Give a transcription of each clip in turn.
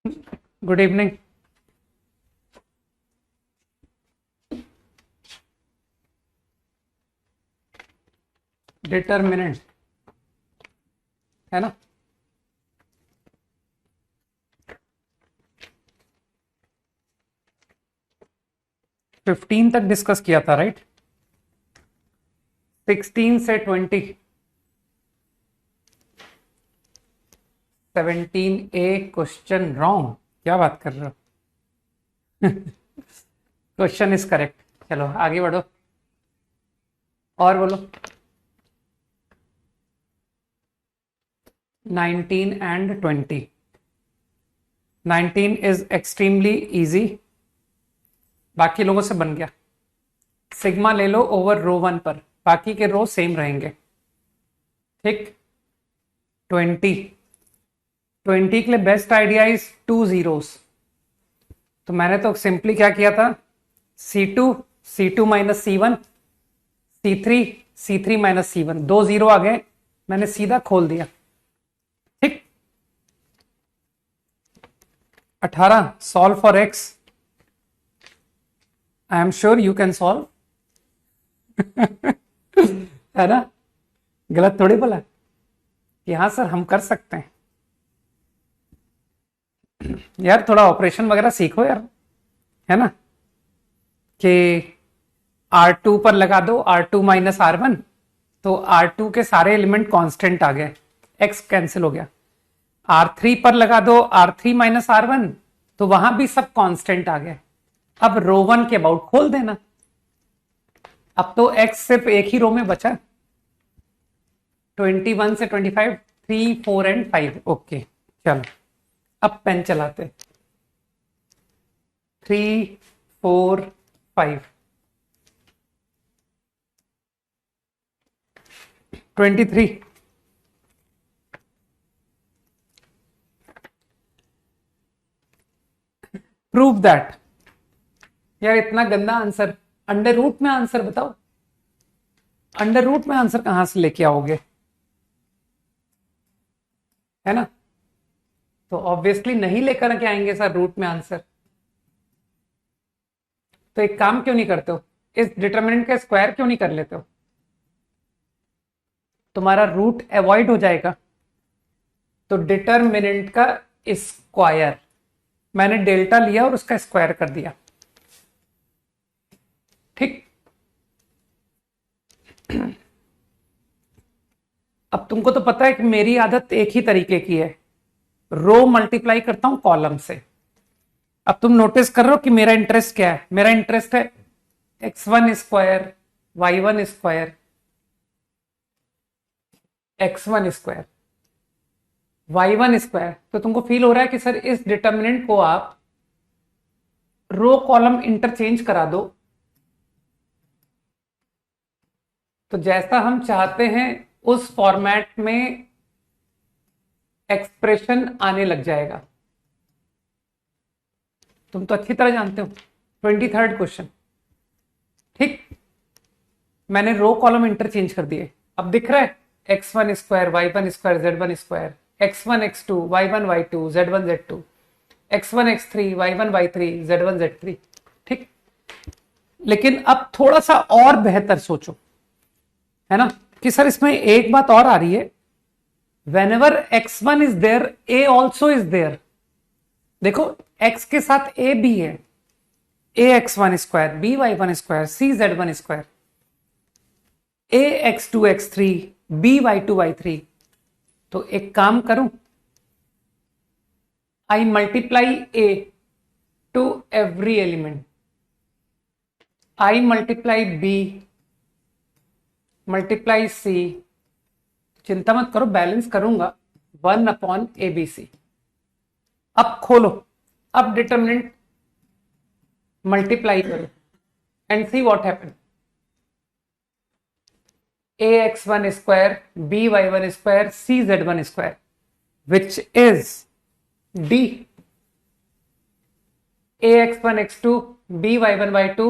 Good evening. Determinant है ना। Fifteen तक डिस्कस किया था राइट। 16 से 20। 17A question wrong. क्या बात कर रहे हो? Question is correct. चलो आगे बढ़ो और बोलो। 19 एंड 20। 19 इज एक्सट्रीमली इजी, बाकी लोगों से बन गया। सिग्मा ले लो ओवर रो वन पर, बाकी के रो सेम रहेंगे। ठीक। 20। 20 के लिए बेस्ट आइडिया इज 2 जीरोस। तो मैंने तो सिंपली क्या किया था, C2 minus C1, C3 minus C1, 2 zero आ गए, मैंने सीधा खोल दिया। ठीक। 18 solve for x। I am sure you can solve. है ना? गलत थोड़ी बोला कि हाँ सर हम कर सकते हैं। यार थोड़ा ऑपरेशन वगैरह सीखो यार, है ना? कि R2 पर लगा दो R2 माइनस R1, तो R2 के सारे एलिमेंट कांस्टेंट आ गए, x कैंसिल हो गया। R3 पर लगा दो R3 माइनस R1, तो वहां भी सब कांस्टेंट आ गए। अब रो वन के अबाउट खोल देना। अब तो x सिर्फ एक ही रो में बचा, 21 से 25, 3 4 एंड 5। ओके चलो अब पेन चलाते। 3 4 5। 23। Prove that. यार इतना गंदा आंसर, अंडर रूट में आंसर बताओ। अंडर रूट में आंसर कहां से लेके आओगे, है ना? तो ऑब्वियसली नहीं लेकर के आएंगे सर रूट में आंसर। तो एक काम क्यों नहीं करते हो, इस डिटरमिनेंट का स्क्वायर क्यों नहीं कर लेते हो? तुम्हारा रूट अवॉइड हो जाएगा। तो डिटरमिनेंट का स्क्वायर, मैंने डेल्टा लिया और उसका स्क्वायर कर दिया। ठीक। अब तुमको तो पता है कि मेरी आदत एक ही तरीके की है, रो मल्टीप्लाई करता हूं कॉलम से। अब तुम नोटिस कर रहे हो कि मेरा इंटरेस्ट क्या है? मेरा इंटरेस्ट है x1 square, y1 square, x1 square, y1 square. तो तुमको फील हो रहा है कि सर इस डिटर्मिनेंट को आप रो कॉलम इंटरचेंज करा दो, तो जैसा हम चाहते हैं उस फॉर्मेट में एक्सप्रेशन आने लग जाएगा। तुम तो अच्छी तरह जानते हो। 23rd question. ठीक। मैंने रो कॉलम इंटरचेंज कर दिए। अब दिख रहा है x1 square, y1 square, z1 square, x1 x2, y1 y2, z1 z2, x1 x3, y1 y3, z1 z3। ठीक। लेकिन अब थोड़ा सा और बेहतर सोचो, है ना, कि सर इसमें एक बात और आ रही है, whenever x1 is there a also is there। देखो x के साथ a भी है, a x1 square, b y1 square, c z1 square, a x2 x3, b y2 y3। तो एक काम करूं, I multiply a to every element, I multiply b multiply c, चिंता मत करो बैलेंस करूंगा, 1/ABC। अब खोलो, अब डिटरमिनेंट मल्टीप्लाई करो and see what happen. ax1 square, by1 square, cz1 square, which is d। ax1 x2, by1 y2,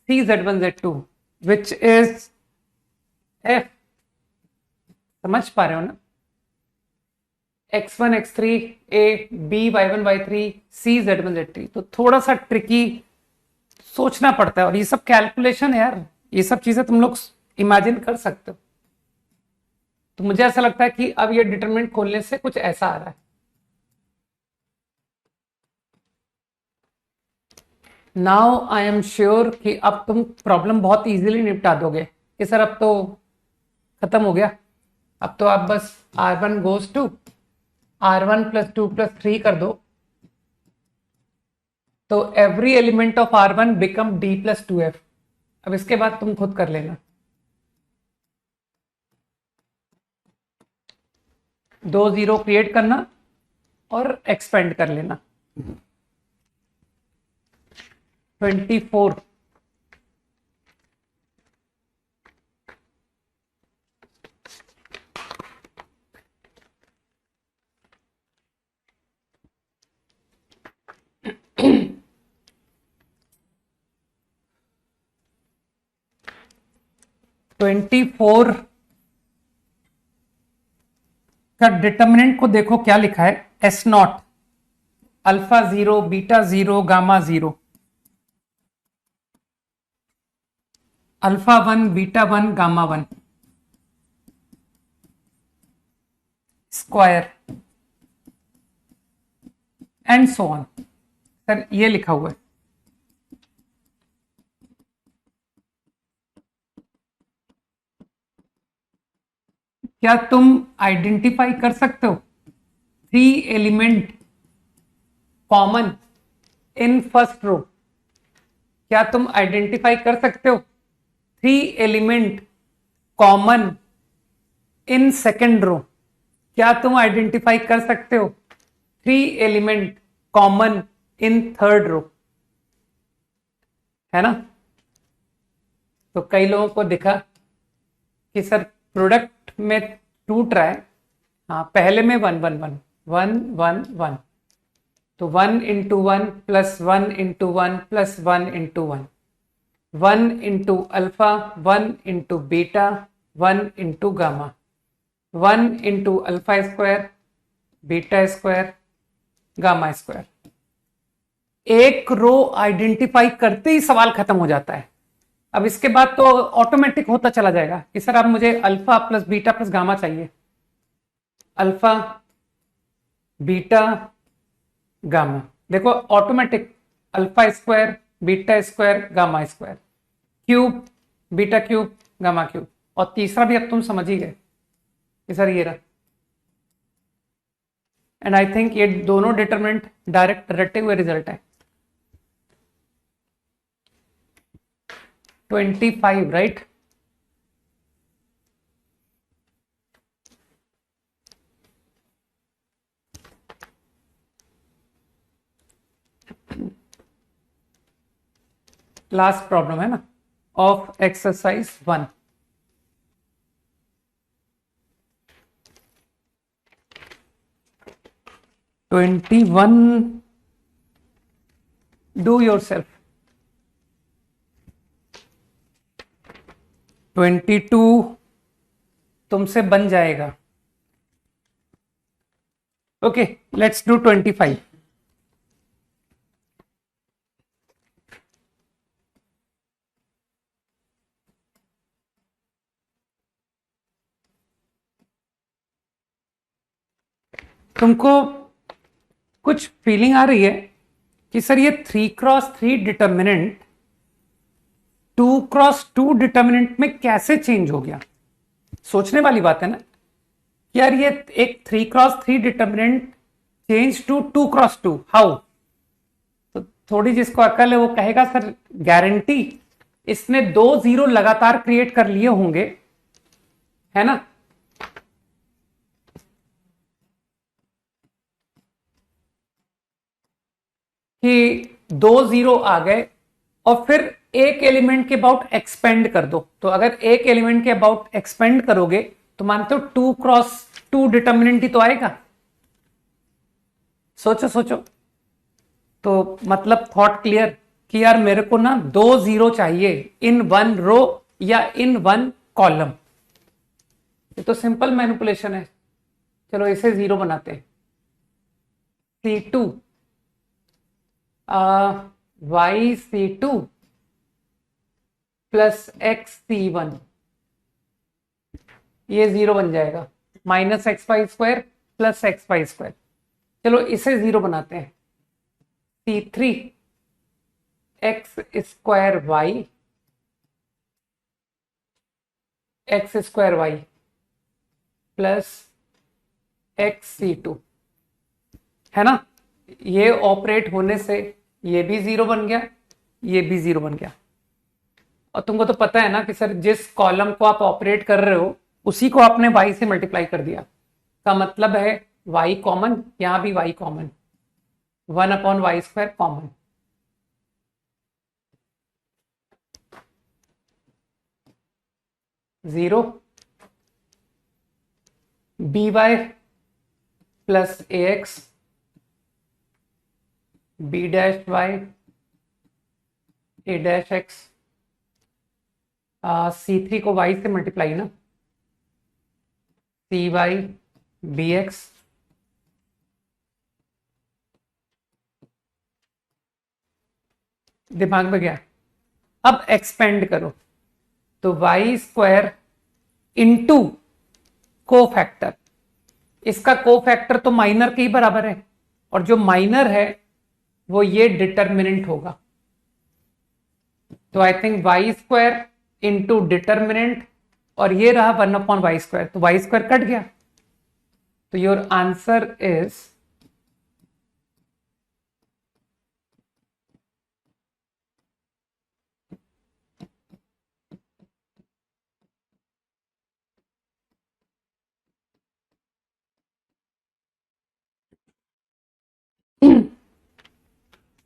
cz1 z2, which is f। समझ पा रहे हो ना? x1 x3 a b y1 y3 c z1 z3। तो थोड़ा सा tricky सोचना पड़ता है, और ये सब कैलकुलेशन है यार, ये सब चीजें तुम लोग इमेजिन कर सकते हो। तो मुझे ऐसा लगता है कि अब ये डिटरमिनेंट खोलने से कुछ ऐसा आ रहा है। नाउ आई एम श्योर कि अब तुम प्रॉब्लम बहुत इजीली निपटा दोगे कि सर अब तो खत्म हो गया, अब तो आप बस r1 गोज टू r1 + 2 + 3 कर दो, तो every element of r1 become d + 2f। अब इसके बाद तुम खुद कर लेना, 2 0 क्रिएट करना और एक्सपेंड कर लेना। 24 24 का डिटर्मिनेंट को देखो क्या लिखा है, S0 alpha 0 beta 0 gamma 0 alpha 1 beta 1 gamma 1 square and so on. Sir ये लिखा हुआ है, क्या तुम आइडेंटिफाई कर सकते हो 3 element common in first row? क्या तुम आइडेंटिफाई कर सकते हो 3 element common in second row? क्या तुम आइडेंटिफाई कर सकते हो 3 element common in third row? है ना? तो कई लोगों को दिखा कि सर प्रोडक्ट में टूट रहा है, हाँ पहले में 1 1 1 1 1 1, तो 1 × 1 + 1 × 1 + 1 × 1, 1 × alpha 1 × beta 1 × gamma, 1 × alpha square beta square gamma square. एक रो आइडेंटिफाई करते ही सवाल खत्म हो जाता है। अब इसके बाद तो ऑटोमेटिक होता चला जाएगा कि सर अब मुझे अल्फा + बीटा + गामा चाहिए, अल्फा बीटा गामा। देखो automatic alpha square beta square gamma square, cube beta cube gamma cube, और तीसरा भी अब तुम समझ ही गए कि सर ये रहा। एंड आई थिंक ये दोनों डिटरमिनेंट डायरेक्ट रटे हुए रिजल्ट है। 25 राइट? लास्ट प्रॉब्लम है ना of exercise 1। Do your self. 22 तुमसे बन जाएगा। Okay let's do 25। तुमको कुछ फीलिंग आ रही है कि सर ये 3x3 डिटर्मिनेंट 2x2 डिटर्मिनेंट में कैसे चेंज हो गया? सोचने वाली बात है ना कि यार ये एक 3x3 determinant change to 2x2, how? तो थोड़ी जिसको अकल है वो कहेगा सर गारंटी इसने 2 0 लगातार क्रिएट कर लिए होंगे, है ना? कि 2 0 आ गए और फिर एक एलिमेंट के अबाउट एक्सपेंड कर दो। तो अगर एक एलिमेंट के अबाउट एक्सपेंड करोगे तो मानते हो 2x2 डिटर्मिनेंट ही तो आएगा। सोचो सोचो, तो मतलब थॉट क्लियर कि यार मेरे को ना 2 0 चाहिए इन 1 रो या इन 1 कॉलम। ये तो सिंपल मैनिपुलेशन है। चलो इसे 0 बनाते हैं। C2 YC2 प्लस XC1, ये 0 बन जाएगा, minus x y square plus x y square. चलो इसे 0 बनाते हैं। C3 x square y x square y plus XC2, है ना। ये ऑपरेट होने से ये भी 0 बन गया, ये भी 0 बन गया। और तुमको तो पता है ना कि सर जिस कॉलम को आप ऑपरेट कर रहे हो उसी को आपने y से मल्टीप्लाई कर दिया, का मतलब है y कॉमन, यहां भी y common, 1/y² common. Zero by plus ax b dash y a dash x, C3 को y से मल्टीप्लाई ना, cy bx दिमाग में गया। अब एक्सपेंड करो तो y स्क्वायर इंटू को फैक्टर, इसका को फैक्टर तो माइनर के ही बराबर है, और जो माइनर है वो ये डिटर्मिनेंट होगा। तो I think y square into determinant, और ये रहा 1/y², तो y² कट गया। तो योर आंसर इज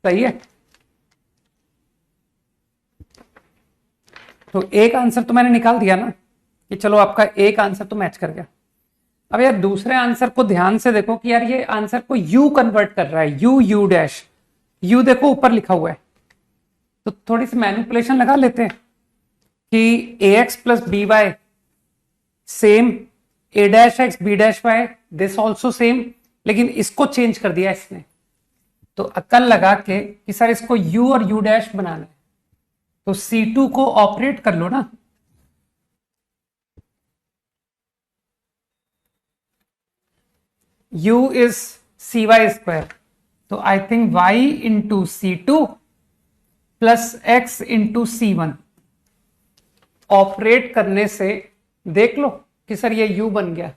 सही है। तो एक आंसर तो मैंने निकाल दिया ना, कि चलो आपका एक आंसर तो मैच कर गया। अब यार दूसरे आंसर को ध्यान से देखो कि यार ये आंसर को यू कन्वर्ट कर रहा है, यू डैश, यू देखो ऊपर लिखा हुआ है। तो थोड़ी सी मैनिपुलेशन लगा लेते हैं कि ax plus b y same, a dash x b dash y this also same, लेकिन इसको चेंज कर दिया इसने। तो अक्ल लगा के कि सर इसको u और u डैश बनाना है, तो C2 को ऑपरेट कर लो ना। u इज CY², तो I think y into C2 plus x into C1 operate करने से देख लो कि सर ये u बन गया,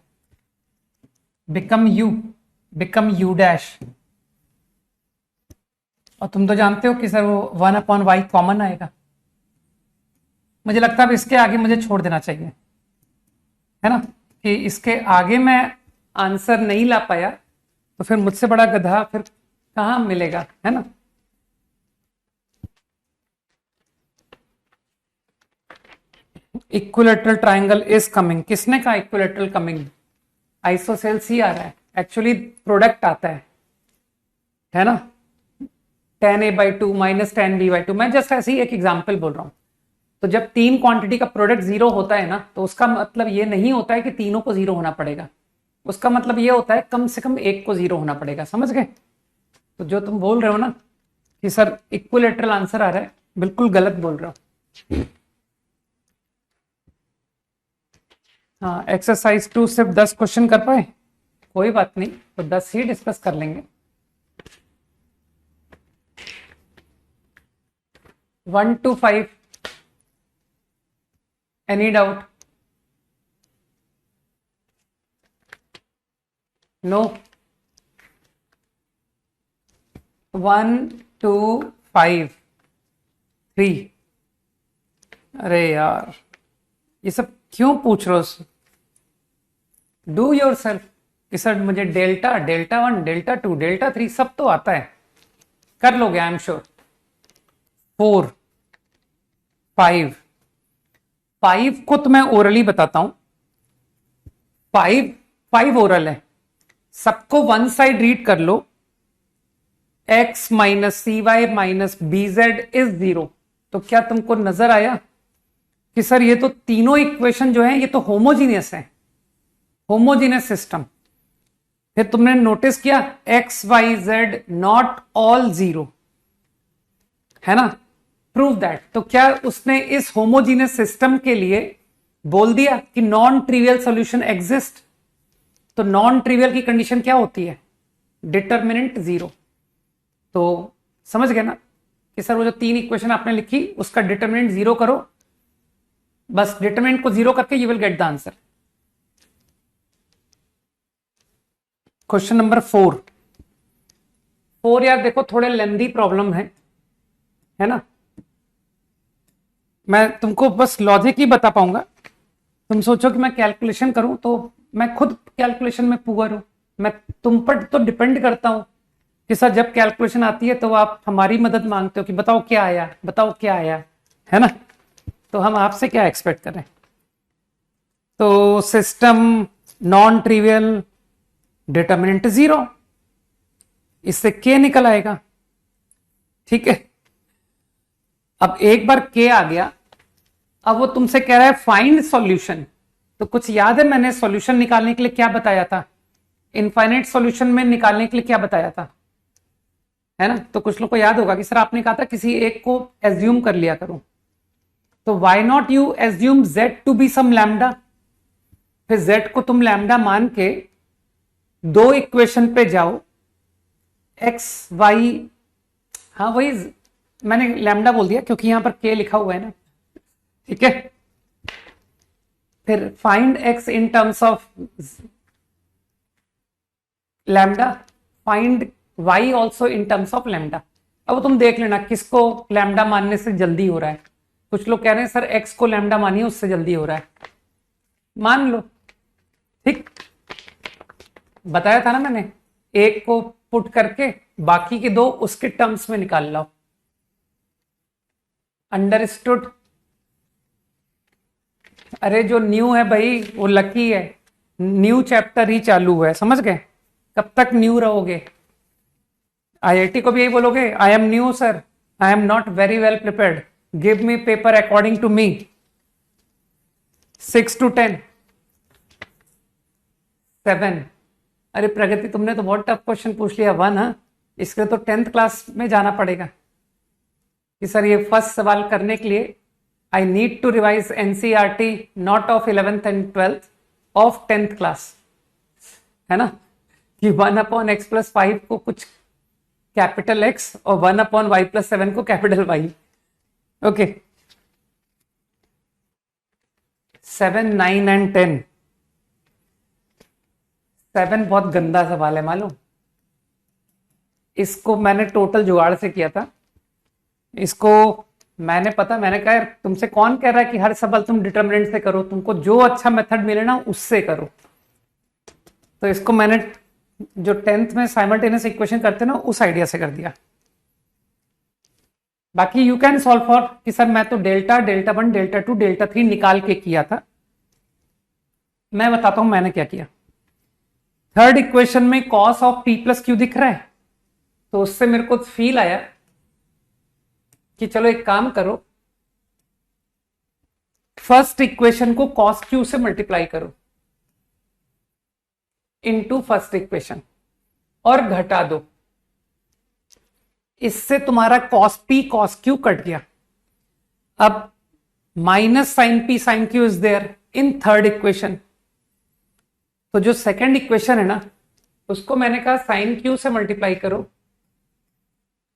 बिकम u डैश। और तुम तो जानते हो कि सर वो 1/y कॉमन आएगा। मुझे लगता है अब इसके आगे मुझे छोड़ देना चाहिए, है ना, कि इसके आगे मैं आंसर नहीं ला पाया तो फिर मुझसे बड़ा गधा फिर कहां मिलेगा, है ना। इक्विलेटरल ट्राइंगल इज कमिंग, किसने कहा इक्विलेटरल कमिंग? आइसोसेल्स ही आ रहा है, एक्चुअली प्रोडक्ट आता है ना, tan a/2 minus tan b/2। मैं जस्ट ऐसे ही एक एग्जांपल बोल रहा हूं। तो जब तीन क्वांटिटी का प्रोडक्ट 0 होता है ना, तो उसका मतलब ये नहीं होता है कि तीनों को 0 होना पड़ेगा, उसका मतलब ये होता है कम से कम एक को 0 होना पड़ेगा, समझ गए। तो जो तुम बोल रहे हो ना कि सर इक्विलेटरल आंसर आ रहा है, बिल्कुल गलत बोल रहे हो। हाँ, एक्सरसाइज 2 सिर्फ 10 क्वेश्चन कर पाए, कोई बात नहीं, तो 10 ही डिस्कस कर लेंगे। 1 to 5, any doubt? No. 1 to 5, 3। अरे यार ये सब क्यों पूछ रहे हो? डू योर सेल्फ कि सर मुझे डेल्टा 1, डेल्टा 2, डेल्टा 3 सब तो आता है, कर लोगे आई एम श्योर। 4, 5 को तो मैं ओरली बताता हूं, 5 ओरल है, सबको वन साइड रीड कर लो। x minus c y minus b z is 0। तो क्या तुमको नजर आया कि सर ये तो तीनों इक्वेशन जो है ये तो होमोजीनियस है, होमोजीनियस सिस्टम। फिर तुमने नोटिस किया x y z not all zero, है ना, प्रूव दैट। तो क्या उसने इस होमोजीनियस सिस्टम के लिए बोल दिया कि नॉन ट्रिवियल सॉल्यूशन एग्जिस्ट? तो नॉन ट्रिवियल की कंडीशन क्या होती है? Determinant zero. तो समझ गए ना कि सर वो जो 3 इक्वेशन आपने लिखी उसका डिटर्मिनेंट जीरो करो, बस डिटर्मिनेंट को जीरो करके you will get the answer. Question number 4 यार देखो थोड़े लेंदी प्रॉब्लम है ना, मैं तुमको बस लॉजिक ही बता पाऊंगा। तुम सोचो कि मैं कैलकुलेशन करूं तो मैं खुद कैलकुलेशन में पुअर हूं, मैं तुम पर तो डिपेंड करता हूं कि सर जब कैलकुलेशन आती है तो आप हमारी मदद मांगते हो कि बताओ क्या आया, बताओ क्या आया, है ना। तो हम आपसे क्या एक्सपेक्ट करें? तो system non trivial, determinant zero, इससे के निकल आएगा, ठीक है। अब एक बार के आ गया, अब वो तुमसे कह रहा है फाइंड सॉल्यूशन। तो कुछ याद है मैंने सॉल्यूशन निकालने के लिए क्या बताया था? इनफाइनाइट सॉल्यूशन में निकालने के लिए क्या बताया था, है ना। तो कुछ लोग को याद होगा कि सर आपने कहा था किसी एक को एज्यूम कर लिया करो। तो why not you assume z to be some lambda, फिर जेड को तुम लैम्डा मान के 2 इक्वेशन पे जाओ, एक्स वाई, हाँ वही मैंने लैम्डा बोल दिया क्योंकि यहां पर के लिखा हुआ है ना, ठीक है। फिर find x in terms of lambda, find y also in terms of lambda. अब तुम देख लेना किसको लैम्डा मानने से जल्दी हो रहा है। कुछ लोग कह रहे हैं सर एक्स को लैम्डा मानिए उससे जल्दी हो रहा है, मान लो, ठीक। बताया था ना मैंने, एक को पुट करके बाकी के 2 उसके टर्म्स में निकाल लो। अंडरस्टूड? अरे जो न्यू है भाई वो लकी है, न्यू चैप्टर ही चालू है, समझ गए। कब तक न्यू रहोगे? आईआईटी को भी यही बोलोगे, I am new sir, I am not very well prepared, give me paper according to me, 6 to 10, 7। अरे प्रगति तुमने तो बहुत टफ क्वेश्चन पूछ लिया, 1। हाँ, इसके लिए तो 10th क्लास में जाना पड़ेगा कि सर ये फर्स्ट सवाल करने के लिए I need to revise NCERT not of 11th and 12th, of 10th class, है ना। कि 1/x+5 को कुछ कैपिटल एक्स और 1/y+7 को कैपिटल वाई। Okay, 7, 9 and 10। 7 बहुत गंदा सवाल है मालूम, इसको मैंने टोटल जुगाड़ से किया था। इसको मैंने कहा यार तुमसे कौन कह रहा है कि हर सवाल तुम डिटर्मिनेंट से करो, तुमको जो अच्छा मेथड मिले ना उससे करो। तो इसको मैंने जो 10th में साइमल्टेनियस इक्वेशन करते ना उस आइडिया से कर दिया। बाकी यू कैन सॉल्व फॉर कि सर मैं तो डेल्टा 1, डेल्टा 2, डेल्टा 3 निकाल के किया था। मैं बताता हूं मैंने क्या किया। थर्ड इक्वेशन में cos of p plus Q दिख रहा है, तो उससे मेरे को फील आया कि चलो एक काम करो, फर्स्ट इक्वेशन को कॉस क्यू से मल्टीप्लाई करो इनटू फर्स्ट इक्वेशन और घटा दो, इससे तुम्हारा cos p cos q cut गया। अब minus sine p sine q is there in third equation, तो जो सेकंड इक्वेशन है ना उसको मैंने कहा साइन क्यू से मल्टीप्लाई करो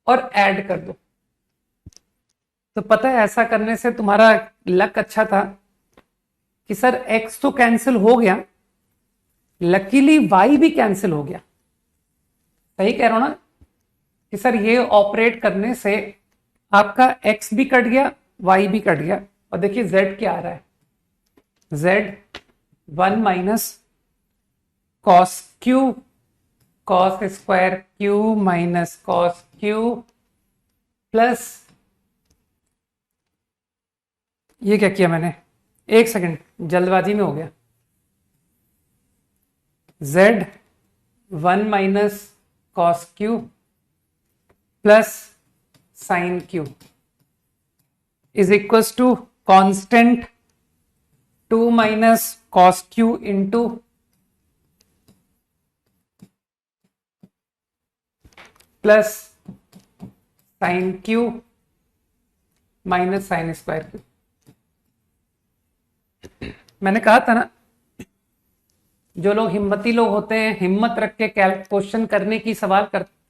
और ऐड कर दो। तो पता है ऐसा करने से तुम्हारा लक अच्छा था कि सर एक्स तो कैंसिल हो गया, लकीली वाई भी कैंसिल हो गया। सही कह रहा हूं ना कि सर ये ऑपरेट करने से आपका एक्स भी कट गया, वाई भी कट गया। और देखिए जेड क्या आ रहा है, Z 1 minus cos Q cos square Q minus cos q plus, ये क्या किया मैंने, एक सेकंड जल्दबाजी में हो गया, z 1 minus cos q plus sine q is equal to constant 2 minus cos q into plus sine q minus sine square q. मैंने कहा था ना, जो लोग हिम्मती लोग होते हैं, हिम्मत रख के क्वेश्चन करने की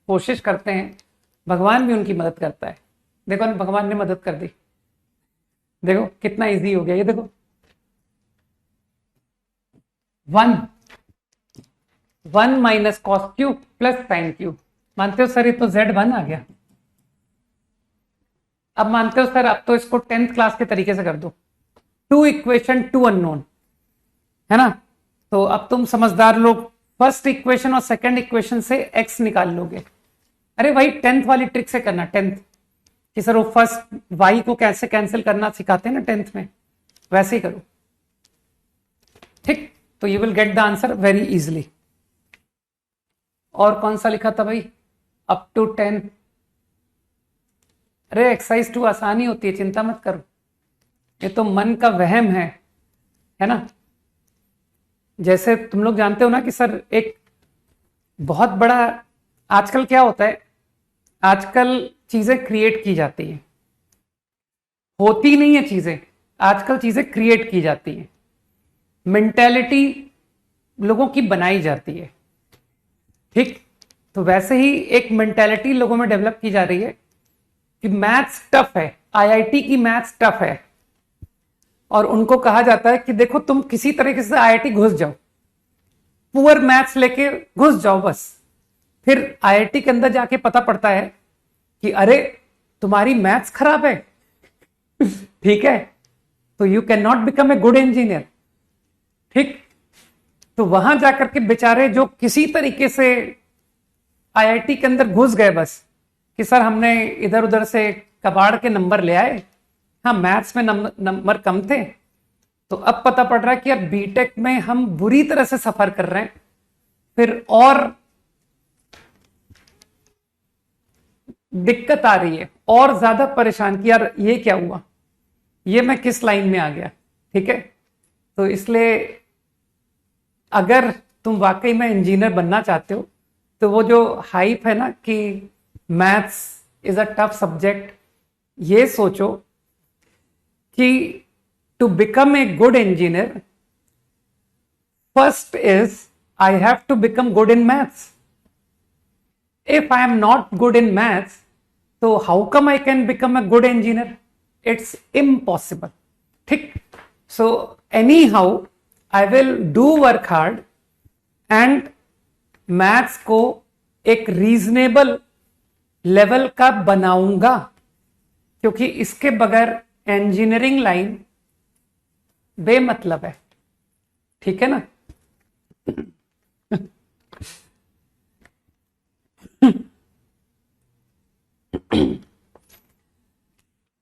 कोशिश करते हैं, भगवान भी उनकी मदद करता है। देखो ना, भगवान ने मदद कर दी। देखो कितना इजी हो गया ये। देखो 1 minus cos q plus sine Q. मानते हो सर ये तो Z1 आ गया। अब मानते हो सर, अब तो इसको 10th क्लास के तरीके से कर दो, 2 इक्वेशन 2 अननोन, है ना। तो अब तुम समझदार लोग फर्स्ट इक्वेशन और सेकंड इक्वेशन से x निकाल लोगे। अरे भाई 10th वाली ट्रिक से करना, 10th कि सर वो फर्स्ट y को कैसे कैंसिल करना सिखाते हैं ना 10th में, वैसे ही करो, ठीक। तो you will get the answer very easily. और कौन सा लिखा था भाई, अप टू 10। अरे एक्सरसाइज 2 आसानी होती है, चिंता मत करो, ये तो मन का वहम है ना। जैसे तुम लोग जानते हो ना कि सर एक बहुत बड़ा, आजकल क्या होता है, आजकल चीजें क्रिएट की जाती हैं, होती नहीं है चीजें, आजकल चीजें क्रिएट की जाती हैं, मेंटेलिटी लोगों की बनाई जाती है, ठीक। तो वैसे ही एक मेंटेलिटी लोगों में डेवलप की जा रही है कि मैथ्स टफ है, आईआईटी की मैथ्स टफ है, और उनको कहा जाता है कि देखो तुम किसी तरीके से आईआईटी घुस जाओ, पुअर मैथ्स लेके घुस जाओ बस। फिर आईआईटी के अंदर जाके पता पड़ता है कि अरे तुम्हारी मैथ्स खराब है, ठीक है, तो you can not become a good engineer, ठीक। तो वहां जाकर के बेचारे जो किसी तरीके से आईआईटी के अंदर घुस गए बस कि सर हमने इधर उधर से कबाड़ के नंबर ले आए, हाँ मैथ्स में नंबर कम थे, तो अब पता पड़ रहा है कि यार बीटेक में हम बुरी तरह से सफर कर रहे हैं, फिर और दिक्कत आ रही है, और ज्यादा परेशान कि यार ये क्या हुआ, ये मैं किस लाइन में आ गया, ठीक है। तो इसलिए अगर तुम वाकई में इंजीनियर बनना चाहते हो, तो वो जो हाइप है ना कि maths is a tough subject, ये सोचो कि to become a good engineer first is I have to become good in maths. If I am not good in maths, तो how come I can become a good engineer, it's impossible, ठीक। So anyhow I will do work hard and maths को एक reasonable level का बनाऊंगा, क्योंकि इसके बगैर engineering line बेमतलब है, ठीक है ना।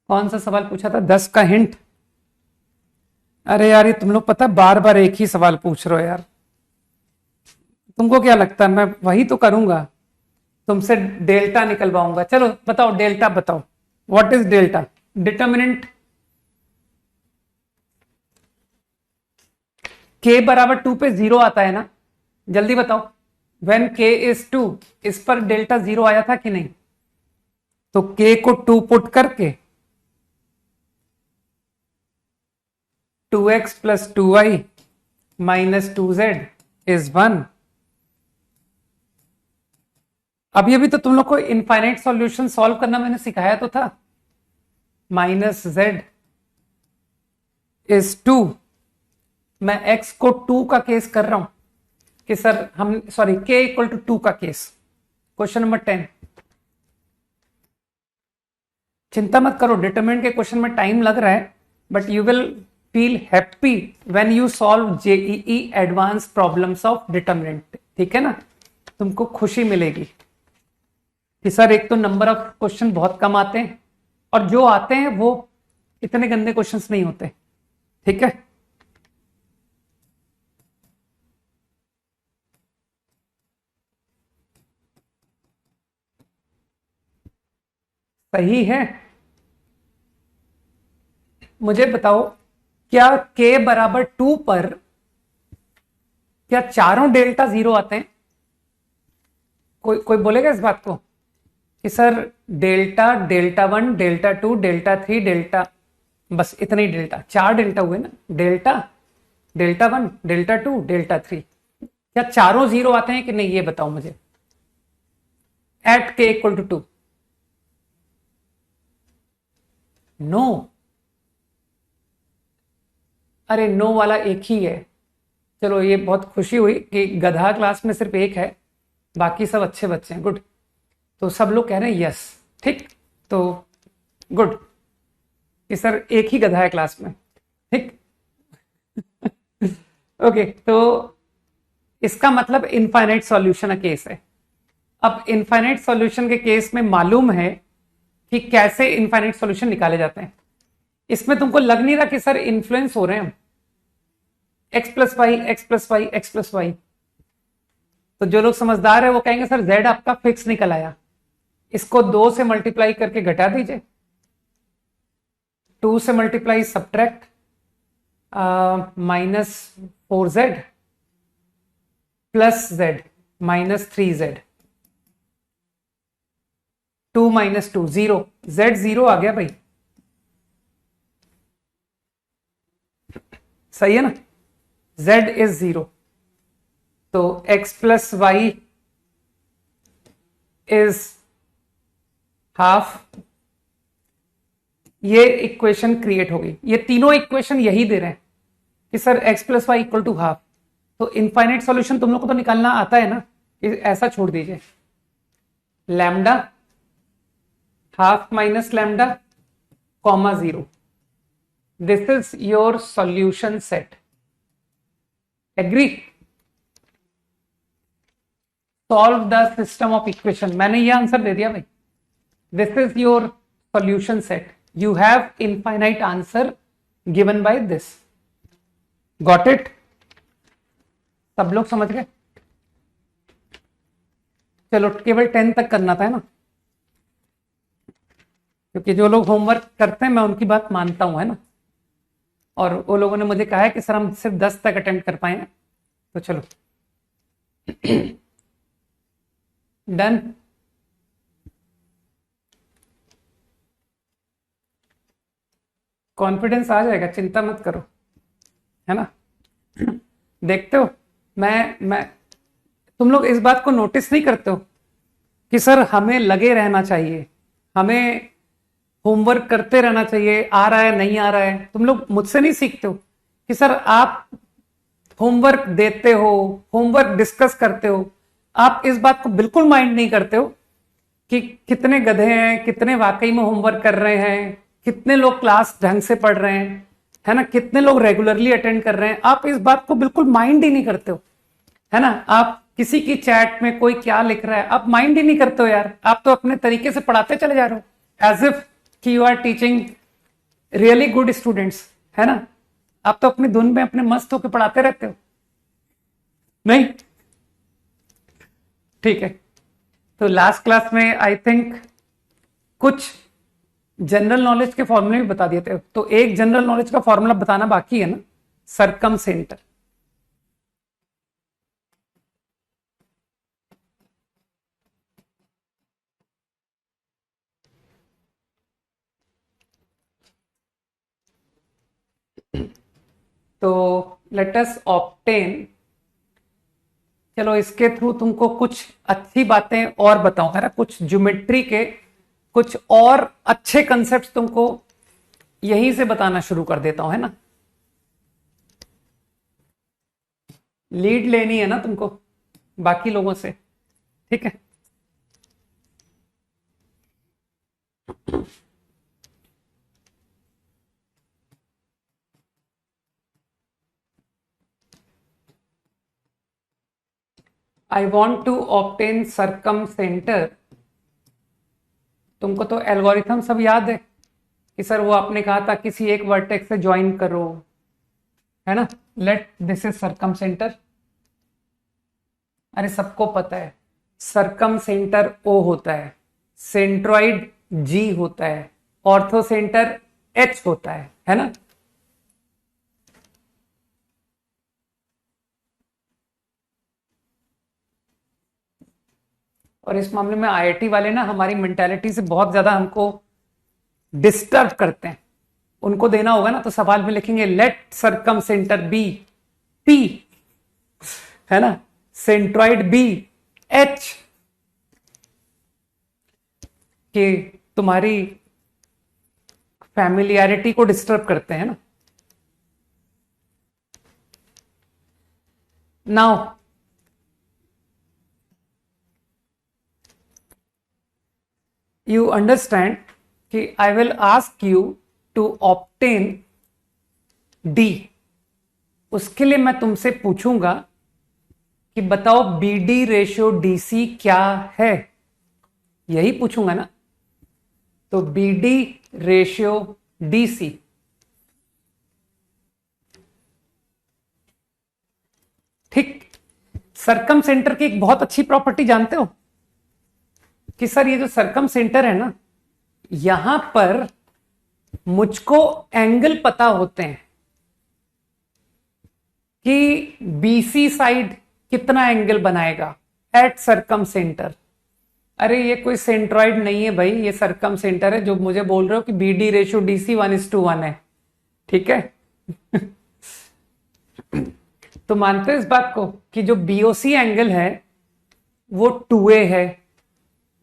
कौन सा सवाल पूछा था, 10 का हिंट। अरे यार ये तुम लोग पता बार बार एक ही सवाल पूछ रहे हो यार, तुमको क्या लगता है मैं वही तो करूंगा, तुमसे डेल्टा निकलवाऊंगा। चलो बताओ, डेल्टा बताओ, what is delta. Determinant k बराबर 2 पे 0 आता है ना, जल्दी बताओ। व्हेन k इज 2, इस पर डेल्टा 0 आया था कि नहीं, तो k को 2 पुट करके 2x plus 2y minus 2z is 1। अभी अभी तो तुम लोग को इनफाइनाइट सॉल्यूशन सॉल्व करना मैंने सिखाया तो था। माइनस z इज 2, मैं x को 2 का केस कर रहा हूं कि सर हम सॉरी k इक्वल टू 2 का केस। क्वेश्चन नंबर 10, चिंता मत करो, डिटरमिनेंट के क्वेश्चन में टाइम लग रहा है, but you will feel happy when you solve JEE advance problems of determinant, ठीक है ना। तुमको खुशी मिलेगी कि सर एक तो नंबर ऑफ क्वेश्चन बहुत कम आते हैं, और जो आते हैं वो इतने गंदे क्वेश्चंस नहीं होते, ठीक है। सही है। मुझे बताओ, क्या k बराबर 2 पर क्या चारों डेल्टा 0 आते हैं? कोई कोई बोलेगा इस बात को? कि sir delta, delta one, delta two, delta three, delta, बस इतने ही डेल्टा, 4 डेल्टा हुए ना, delta, delta one, delta two, delta three. क्या चारों जीरो आते हैं कि नहीं, ये बताओ मुझे, एट के इक्वल टू 2? नो, अरे नो वाला एक ही है। चलो ये बहुत खुशी हुई कि गधा क्लास में सिर्फ एक है, बाकी सब अच्छे बच्चे हैं, गुड। तो सब लोग कह रहे हैं यस, ठीक, तो गुड कि सर एक ही गधा है क्लास में, ठीक। ओके, तो इसका मतलब इनफाइनाइट सॉल्यूशन का केस है। अब इनफाइनाइट सॉल्यूशन के केस में मालूम है कि कैसे इनफाइनाइट सॉल्यूशन निकाले जाते हैं। इसमें तुमको लग नहीं रहा कि सर इन्फ्लुएंस हो रहे हैं हम, x plus y, x plus y, x plus y. तो जो लोग समझदार है वो कहेंगे सर जेड आपका फिक्स निकल आया, इसको 2 से मल्टीप्लाई करके घटा दीजिए, 2 से multiply subtract -4z plus z -3z, 2 - 2 0, z 0 आ गया भाई, सही है ना, z इज 0। तो x plus y is half, ये इक्वेशन क्रिएट होगी। ये तीनों इक्वेशन यही दे रहे हैं कि sir x plus y equal to half. तो इनफाइनाइट सॉल्यूशन तुम लोग को तो निकालना आता है ना, ऐसा छोड़ दीजिए, lambda half minus lambda comma 0, this is your solution set, agree. Solve the system of equation, मैंने ये आंसर दे दिया भाई, this is your solution set, you have infinite answer given by this, got it? सब लोग समझ गए? चलो केवल 10 तक करना था, है ना, क्योंकि जो लोग होमवर्क करते हैं मैं उनकी बात मानता हूं, है ना, और वो लोगों ने मुझे कहा है कि सर हम सिर्फ 10 तक अटेम्प्ट कर पाए हैं, तो चलो डन। कॉन्फिडेंस आ जाएगा, चिंता मत करो, है ना। देखते हो, मैं तुम लोग इस बात को नोटिस नहीं करते हो कि सर हमें लगे रहना चाहिए, हमें होमवर्क करते रहना चाहिए, आ रहा है नहीं आ रहा है। तुम लोग मुझसे नहीं सीखते हो कि सर आप होमवर्क देते हो, होमवर्क डिस्कस करते हो, आप इस बात को बिल्कुल माइंड नहीं करते हो कि कितने गधे हैं, कितने वाकई में होमवर्क कर रहे हैं, कितने लोग क्लास ढंग से पढ़ रहे हैं, है ना, कितने लोग रेगुलरली अटेंड कर रहे हैं। आप इस बात को बिल्कुल माइंड ही नहीं करते हो, है ना। आप किसी की चैट में कोई क्या लिख रहा है आप माइंड ही नहीं करते हो यार, आप तो अपने तरीके से पढ़ाते चले जा रहे हो एज इफ कि you are teaching really good students, है ना। आप तो अपनी धुन में अपने मस्त होकर पढ़ाते रहते हो, नहीं, ठीक है। तो लास्ट क्लास में आई थिंक कुछ जनरल नॉलेज के फॉर्मूले भी बता दिए थे, तो एक जनरल नॉलेज का फॉर्मूला बताना बाकी है ना, सरकम सेंटर। तो लेट अस ऑब्टेन, चलो इसके थ्रू तुमको कुछ अच्छी बातें और बताऊं, है ना, कुछ ज्योमेट्री के कुछ और अच्छे कंसेप्ट तुमको यहीं से बताना शुरू कर देता हूं, है ना। लीड लेनी है ना तुमको बाकी लोगों से, ठीक है। I want to obtain circumcentre. तुमको तो एल्गोरिथम सब याद है कि सर वो आपने कहा था किसी एक वर्टेक्स से ज्वाइन करो, है ना, लेट दिस इज सरकम सेंटर। अरे सबको पता है सरकम सेंटर ओ होता है, सेंट्रॉइड जी होता है, ऑर्थो सेंटर एच होता है ना। और इस मामले में आईआईटी वाले ना हमारी मेंटालिटी से बहुत ज्यादा हमको डिस्टर्ब करते हैं। उनको देना होगा ना तो सवाल में लिखेंगे लेट सरकम सेंटर बी पी, है ना, सेंट्रॉइड बी एच, कि तुम्हारी फैमिलियरिटी को डिस्टर्ब करते हैं ना। नाउ you understand कि I will ask you to obtain D। उसके लिए मैं तुमसे पूछूंगा कि बताओ BD रेशियो DC क्या है, यही पूछूंगा ना। तो BD रेशियो DC, ठीक। सरकम सेंटर की एक बहुत अच्छी प्रॉपर्टी जानते हो कि सर ये जो सरकम सेंटर है ना, यहां पर मुझको एंगल पता होते हैं कि बीसी साइड कितना एंगल बनाएगा एट सरकम सेंटर। अरे ये कोई सेंट्रॉइड नहीं है भाई, ये सरकम सेंटर है जो मुझे बोल रहे हो कि BD रेशियो DC 1:1 है, ठीक है। तो मानते हो इस बात को कि जो BOC एंगल है वो 2A है,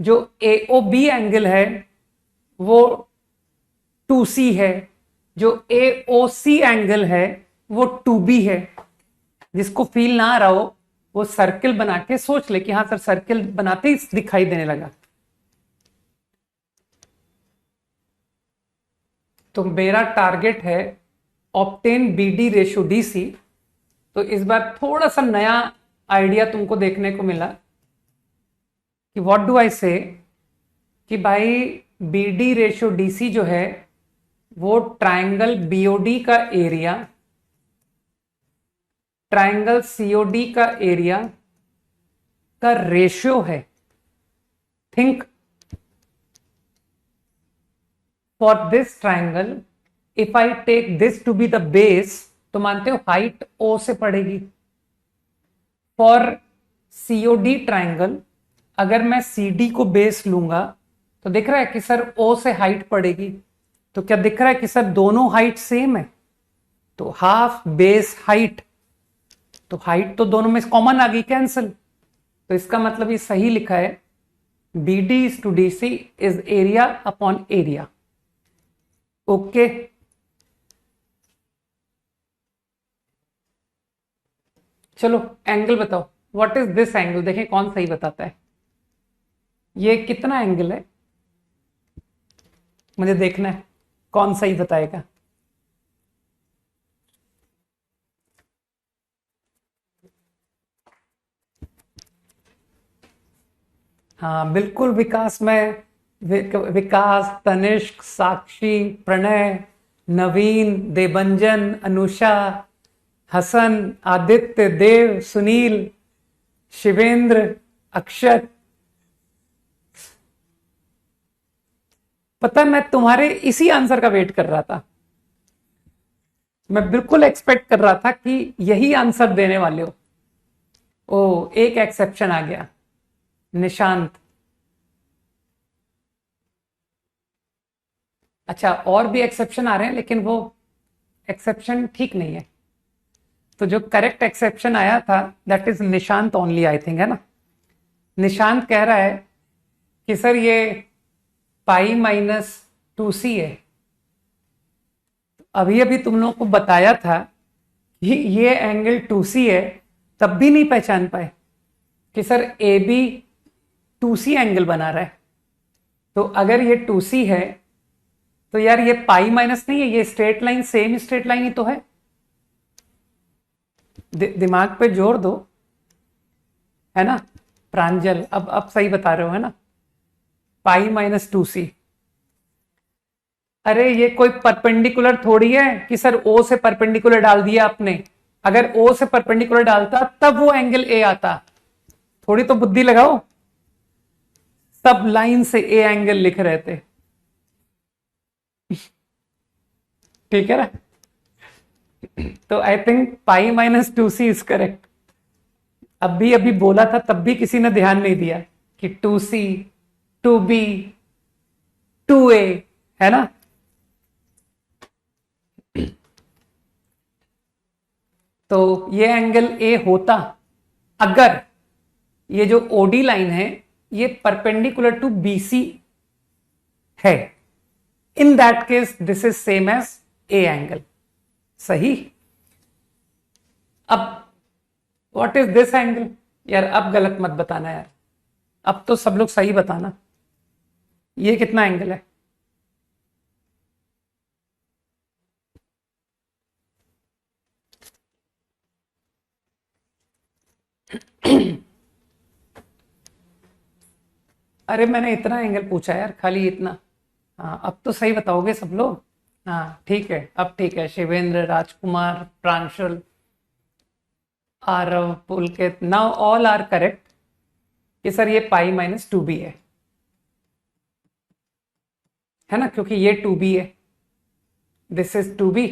जो AOB एंगल है वो 2C है, जो AOC एंगल है वो 2B है। जिसको फील ना आ रहा हो वो सर्किल बना के सोच ले कि हाँ सर सर्किल बनाते ही दिखाई देने लगा। तो मेरा टारगेट है ऑब्टेन BD रेशियो DC। तो इस बार थोड़ा सा नया आइडिया तुमको देखने को मिला कि व्हाट डू आई से, कि भाई BD रेशियो DC जो है वो ट्रायंगल BOD का एरिया, ट्रायंगल COD का एरिया का रेशियो है। Think for this triangle if I take this to be the base, तो मानते हो हाइट O से पड़ेगी। फॉर COD ट्रायंगल अगर मैं CD को बेस लूंगा तो दिख रहा है कि सर O से हाइट पड़ेगी। तो क्या दिख रहा है कि सर दोनों हाइट सेम है, तो हाफ बेस हाइट, तो हाइट तो दोनों में कॉमन आ गई, कैंसिल। तो इसका मतलब ये सही लिखा है BD is to DC is area upon area. Okay, चलो एंगल बताओ, व्हाट इज दिस एंगल, देखें कौन सही बताता है। ये कितना एंगल है मुझे देखना है, कौन सही बताएगा। हाँ बिल्कुल, विकास में विकास, तनिष्क, साक्षी, प्रणय, नवीन, देवंजन, अनुषा, हसन, आदित्य, देव, सुनील, शिवेंद्र, अक्षत। पता है मैं तुम्हारे इसी आंसर का वेट कर रहा था, मैं बिल्कुल एक्सपेक्ट कर रहा था कि यही आंसर देने वाले हो। ओ एक एक्सेप्शन आ गया, निशांत। अच्छा और भी एक्सेप्शन आ रहे हैं लेकिन वो एक्सेप्शन ठीक नहीं है। तो जो करेक्ट एक्सेप्शन आया था that is Nishant only, I think, है ना। निशांत कह रहा है कि सर ये π-2c है। अभी अभी तुम लोगों को बताया था कि ये एंगल 2c है, तब भी नहीं पहचान पाए कि सर AB 2c एंगल बना रहा है। तो अगर ये 2c है तो यार ये पाई माइनस नहीं है, ये straight line, same straight line ही तो है। दिमाग पे जोर दो, है ना प्रांजल, अब सही बता रहे हो, है ना। π-2c, अरे ये कोई परपेंडिकुलर थोड़ी है कि सर O से परपेंडिकुलर डाल दिया आपने। अगर O से परपेंडिकुलर डालता तब वो एंगल A आता। थोड़ी तो बुद्धि लगाओ, सब लाइन से A एंगल लिख रहे थे, ठीक है ना। तो I think π-2c is correct. अभी अभी बोला था तब भी किसी ने ध्यान नहीं दिया, कि 2C 2B 2A, है ना। तो ये एंगल ए होता अगर ये जो ओडी लाइन है ये परपेंडिकुलर टू बीसी है, in that case this is same as a angle. सही। अब व्हाट इज दिस एंगल? यार अब गलत मत बताना यार, अब तो सब लोग सही बताना। ये कितना एंगल है? अरे मैंने इतना एंगल पूछा यार, खाली इतना। हाँ अब तो सही बताओगे सब लोग। हाँ ठीक है, अब ठीक है। शिवेंद्र, राजकुमार, प्रांशुल, आरव, पुलकित, नाउ ऑल आर करेक्ट कि सर ये पाई माइनस 2b है ना, क्योंकि ये 2b है, दिस इज 2b,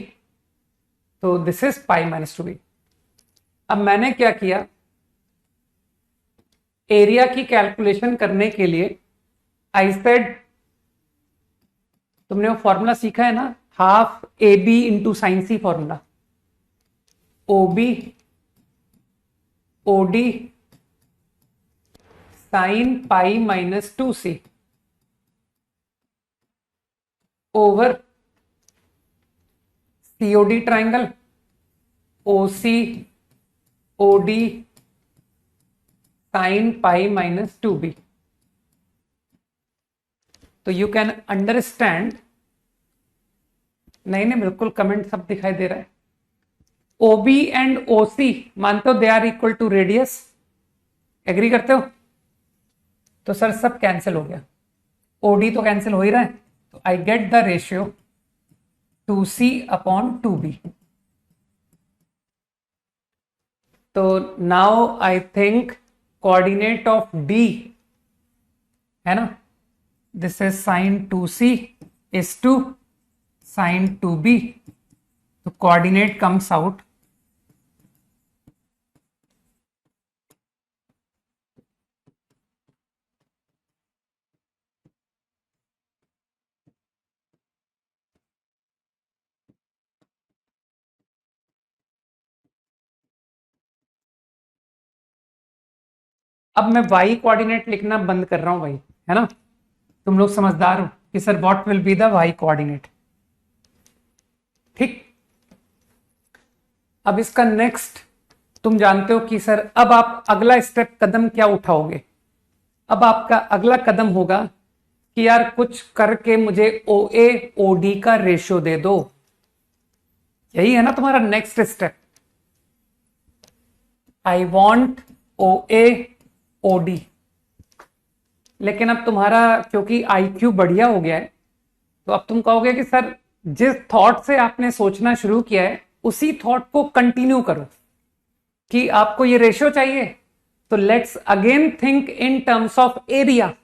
तो this is pi minus 2b। अब मैंने क्या किया, एरिया की कैलकुलेशन करने के लिए आई सेड, तुमने वो फॉर्मूला सीखा है ना, half a b into sine c formula, O B O D sine pi minus 2c over COD triangle OC OD sine pi minus 2b। तो यू कैन अंडरस्टैंड, नहीं नहीं बिल्कुल कमेंट सब दिखाई दे रहा है। OB एंड OC मानते हो they are equal to radius, agree करते हो? तो सर सब कैंसिल हो गया, OD तो कैंसिल हो ही रहा है, तो I get the ratio 2C upon 2B। तो now I think coordinate of D है ना, this is sine 2C is to sine 2B, तो कोऑर्डिनेट कम्स आउट अब मैं y कोऑर्डिनेट लिखना बंद कर रहा हूं भाई, है ना। तुम लोग समझदार हो कि sir what will be the y coordinate. ठीक। अब इसका नेक्स्ट तुम जानते हो कि सर अब आप अगला स्टेप कदम क्या उठाओगे। अब आपका अगला कदम होगा कि यार कुछ करके मुझे OA OD का रेशियो दे दो, यही है ना तुम्हारा next step. I want OA OD। लेकिन अब तुम्हारा क्योंकि IQ बढ़िया हो गया है, तो अब तुम कहोगे कि सर जिस थॉट से आपने सोचना शुरू किया है उसी थॉट को कंटिन्यू करो कि आपको ये रेशियो चाहिए, तो let's again think in terms of area.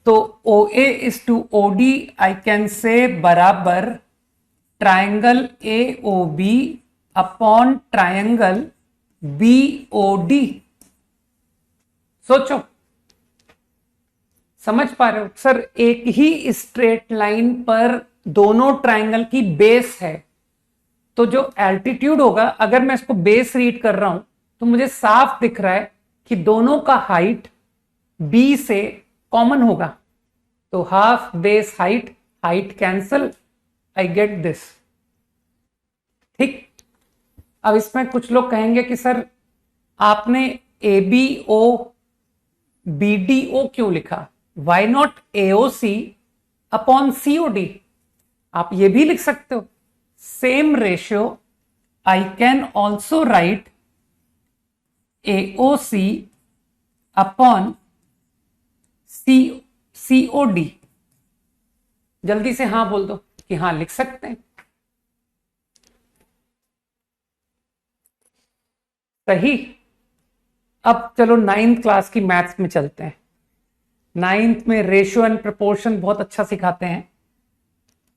तो OA is to OD I can say बराबर triangle AOB upon triangle BOD। सोचो, समझ पा रहे हो? सर एक ही स्ट्रेट लाइन पर दोनों ट्राइंगल की बेस है, तो जो एल्टीट्यूड होगा, अगर मैं इसको बेस रीड कर रहा हूं तो मुझे साफ दिख रहा है कि दोनों का हाइट B से कॉमन होगा, तो half base height, height cancel, I get this. ठीक। अब इसमें कुछ लोग कहेंगे कि सर आपने ABO BDO क्यों लिखा, why not AOC upon COD? आप ये भी लिख सकते हो, same ratio I can also write AOC upon COD। जल्दी से हाँ बोल दो कि हाँ लिख सकते हैं। सही। अब चलो 9th क्लास की मैथ्स में चलते हैं। 9th में रेशियो एंड प्रोपोर्शन बहुत अच्छा सिखाते हैं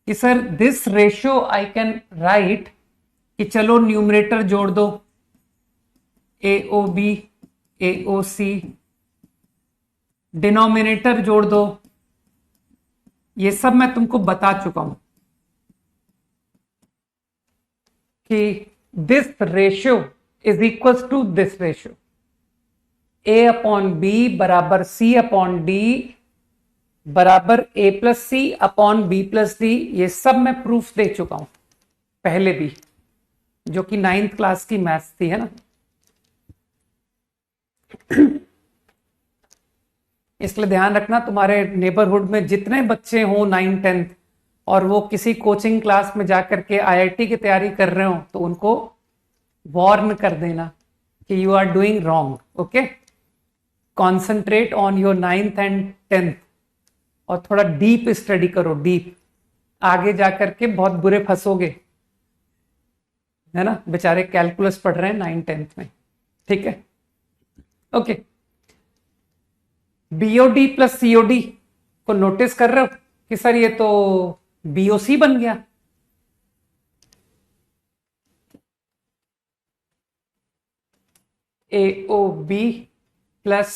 कि sir this ratio I can write कि चलो न्यूमरेटर जोड़ दो, AOB AOC डिनोमिनेटर जोड़ दो, ये सब मैं तुमको बता चुका हूं कि this ratio is equal to this ratio, a upon b बराबर सी अपॉन डी बराबर a plus c upon b plus d. ये सब मैं प्रूफ दे चुका हूं पहले भी, जो कि 9th क्लास की मैथ्स थी, है ना। इसलिए ध्यान रखना, तुम्हारे नेबरहुड में जितने बच्चे हो 9th 10th और वो किसी कोचिंग क्लास में जाकर के आईआईटी की तैयारी कर रहे हो, तो उनको वार्न कर देना कि you are doing wrong. Okay, concentrate on your 9th and 10th और थोड़ा डीप स्टडी करो, डीप। आगे जाकर के बहुत बुरे फंसोगे, है ना। बेचारे कैलकुलस पढ़ रहे हैं 9th 10th में, ठीक है। ओके, बीओडी प्लस सीओडी को नोटिस कर रहे हो कि सर ये तो बीओसी बन गया। AO B plus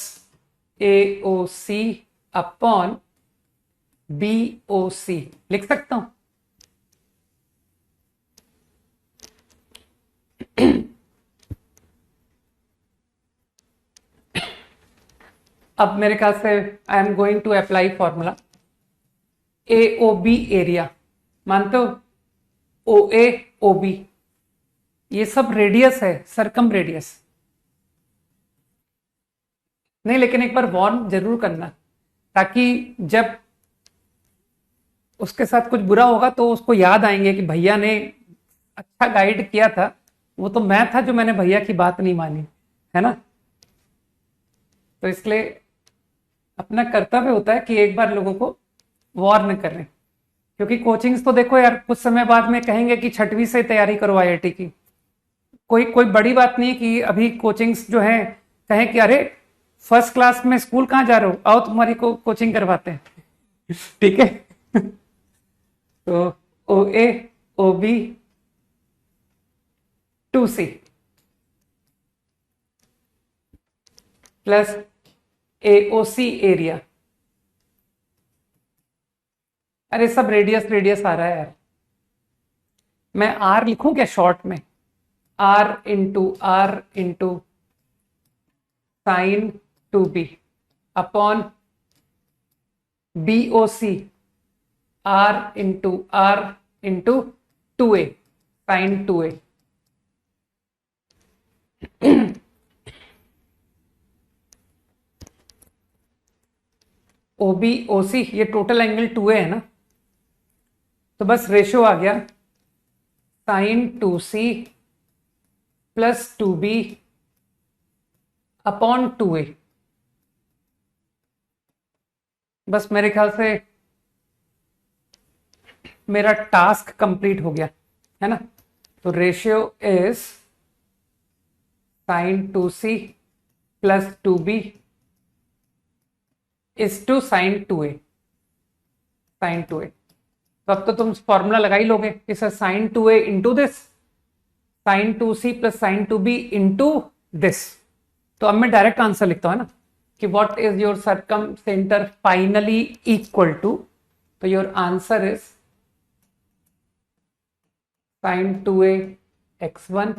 AO C upon BOC लिख सकता हूं। अब मेरे ख्याल से I am going to apply formula. A O B area मानते हो, ओ ए ओ बी ये सब रेडियस है, सरकम रेडियस नहीं। लेकिन एक बार वार्न जरूर करना, ताकि जब उसके साथ कुछ बुरा होगा तो उसको याद आएंगे कि भैया ने अच्छा गाइड किया था, वो तो मैं था जो मैंने भैया की बात नहीं मानी, है ना। तो इसलिए अपना कर्तव्य होता है कि एक बार लोगों को वार्न करें, क्योंकि कोचिंग्स तो देखो यार, कुछ समय बाद में कहेंगे कि 6वीं से तैयारी करो आईआईटी की। कोई बड़ी बात नहीं कि अभी कोचिंग्स जो है कहें कि अरे फर्स्ट क्लास में स्कूल कहाँ जा रहे हो, आओ तुम्हारी कोचिंग करवाते हैं। ठीक है। तो O A O B to C plus AOC area. अरे सब रेडियस रेडियस आ रहा है यार, मैं आर लिखूं क्या शॉर्ट में, R into sine two B upon BOC R into two A sine two A. O B O C ये टोटल एंगल 2a है ना, तो बस रेशियो आ गया sign 2c plus 2b upon 2a। बस मेरे ख्याल से मेरा टास्क कंप्लीट हो गया, है ना। तो ratio is sine 2c plus 2b is to sine 2a, sine 2a। तो अब तो तुम फॉर्मूला लगा ही लोगे कि sir sine 2a into this, sine 2c plus sine 2b into this. तो अब मैं डायरेक्ट आंसर लिखता हूं ना कि what is your circumcentre finally equal to, तो your answer is sine 2a x1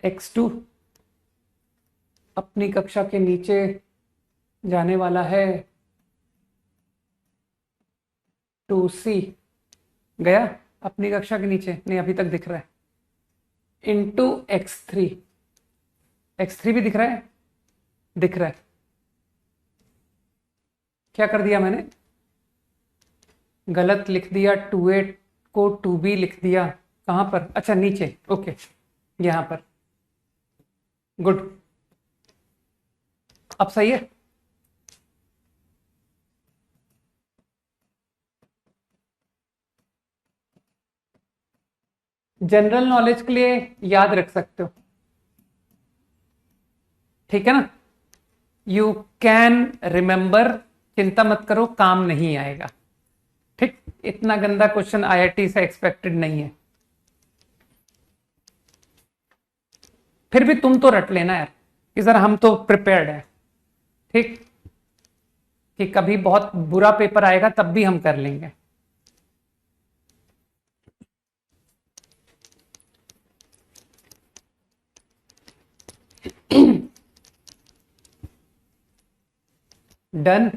x2 अपनी कक्षा के नीचे जाने वाला है 2c, गया अपनी कक्षा के नीचे, नहीं अभी तक दिख रहा है, इंटू x3, x3 भी दिख रहा है, दिख रहा है। क्या कर दिया मैंने, गलत लिख दिया, 2a को 2b लिख दिया, कहां पर, अच्छा नीचे, ओके यहां पर, गुड, अब सही है। जनरल नॉलेज के लिए याद रख सकते हो, ठीक है ना। यू कैन रिमेंबर, चिंता मत करो, काम नहीं आएगा, ठीक। इतना गंदा क्वेश्चन आईआईटी से एक्सपेक्टेड नहीं है। फिर भी तुम तो रट लेना यार कि सर हम तो प्रिपेयर्ड है, ठीक, कि कभी बहुत बुरा पेपर आएगा तब भी हम कर लेंगे। डन।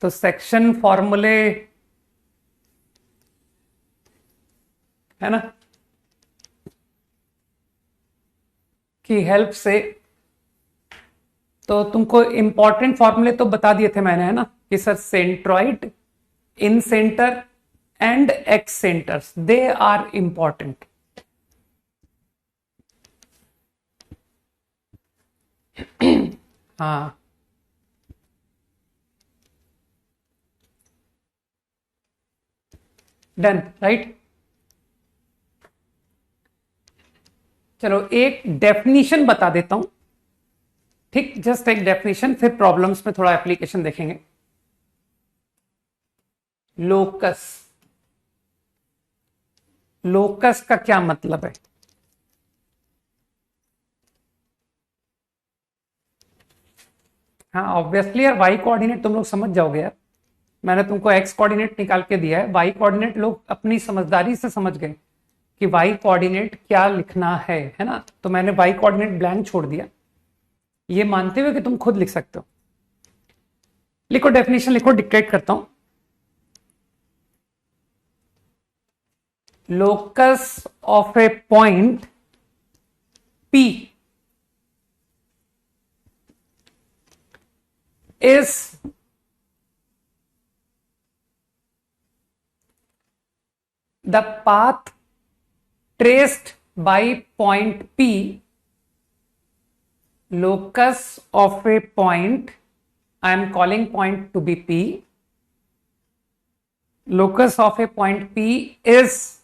तो सेक्शन फॉर्मूले है ना की हेल्प से, तो तुमको इंपॉर्टेंट फॉर्मूले तो बता दिए थे मैंने, है ना, कि sir centroid, incentre and excentres they are important. हाँ, डन, राइट। चलो एक डेफिनीशन बता देता हूं, ठीक, जस्ट एक डेफिनेशन, फिर प्रॉब्लम्स में थोड़ा एप्लीकेशन देखेंगे। लोकस, लोकस का क्या मतलब है? हाँ ऑब्वियसली यार, वाई कोऑर्डिनेट तुम लोग समझ जाओगे यार, मैंने तुमको एक्स कोऑर्डिनेट निकाल के दिया है, वाई कोऑर्डिनेट लोग अपनी समझदारी से समझ गए कि वाई कोऑर्डिनेट क्या लिखना है ना, तो मैंने वाई कोऑर्डिनेट ब्लैंक छोड़ दिया, ये मानते हुए कि तुम खुद लिख सकते हो। लिखो डेफिनेशन, लिखो, डिक्टेट करता हूं। Locus of A point P is the path traced by point P. Locus of a point, I am calling point to be P. Locus of a point P is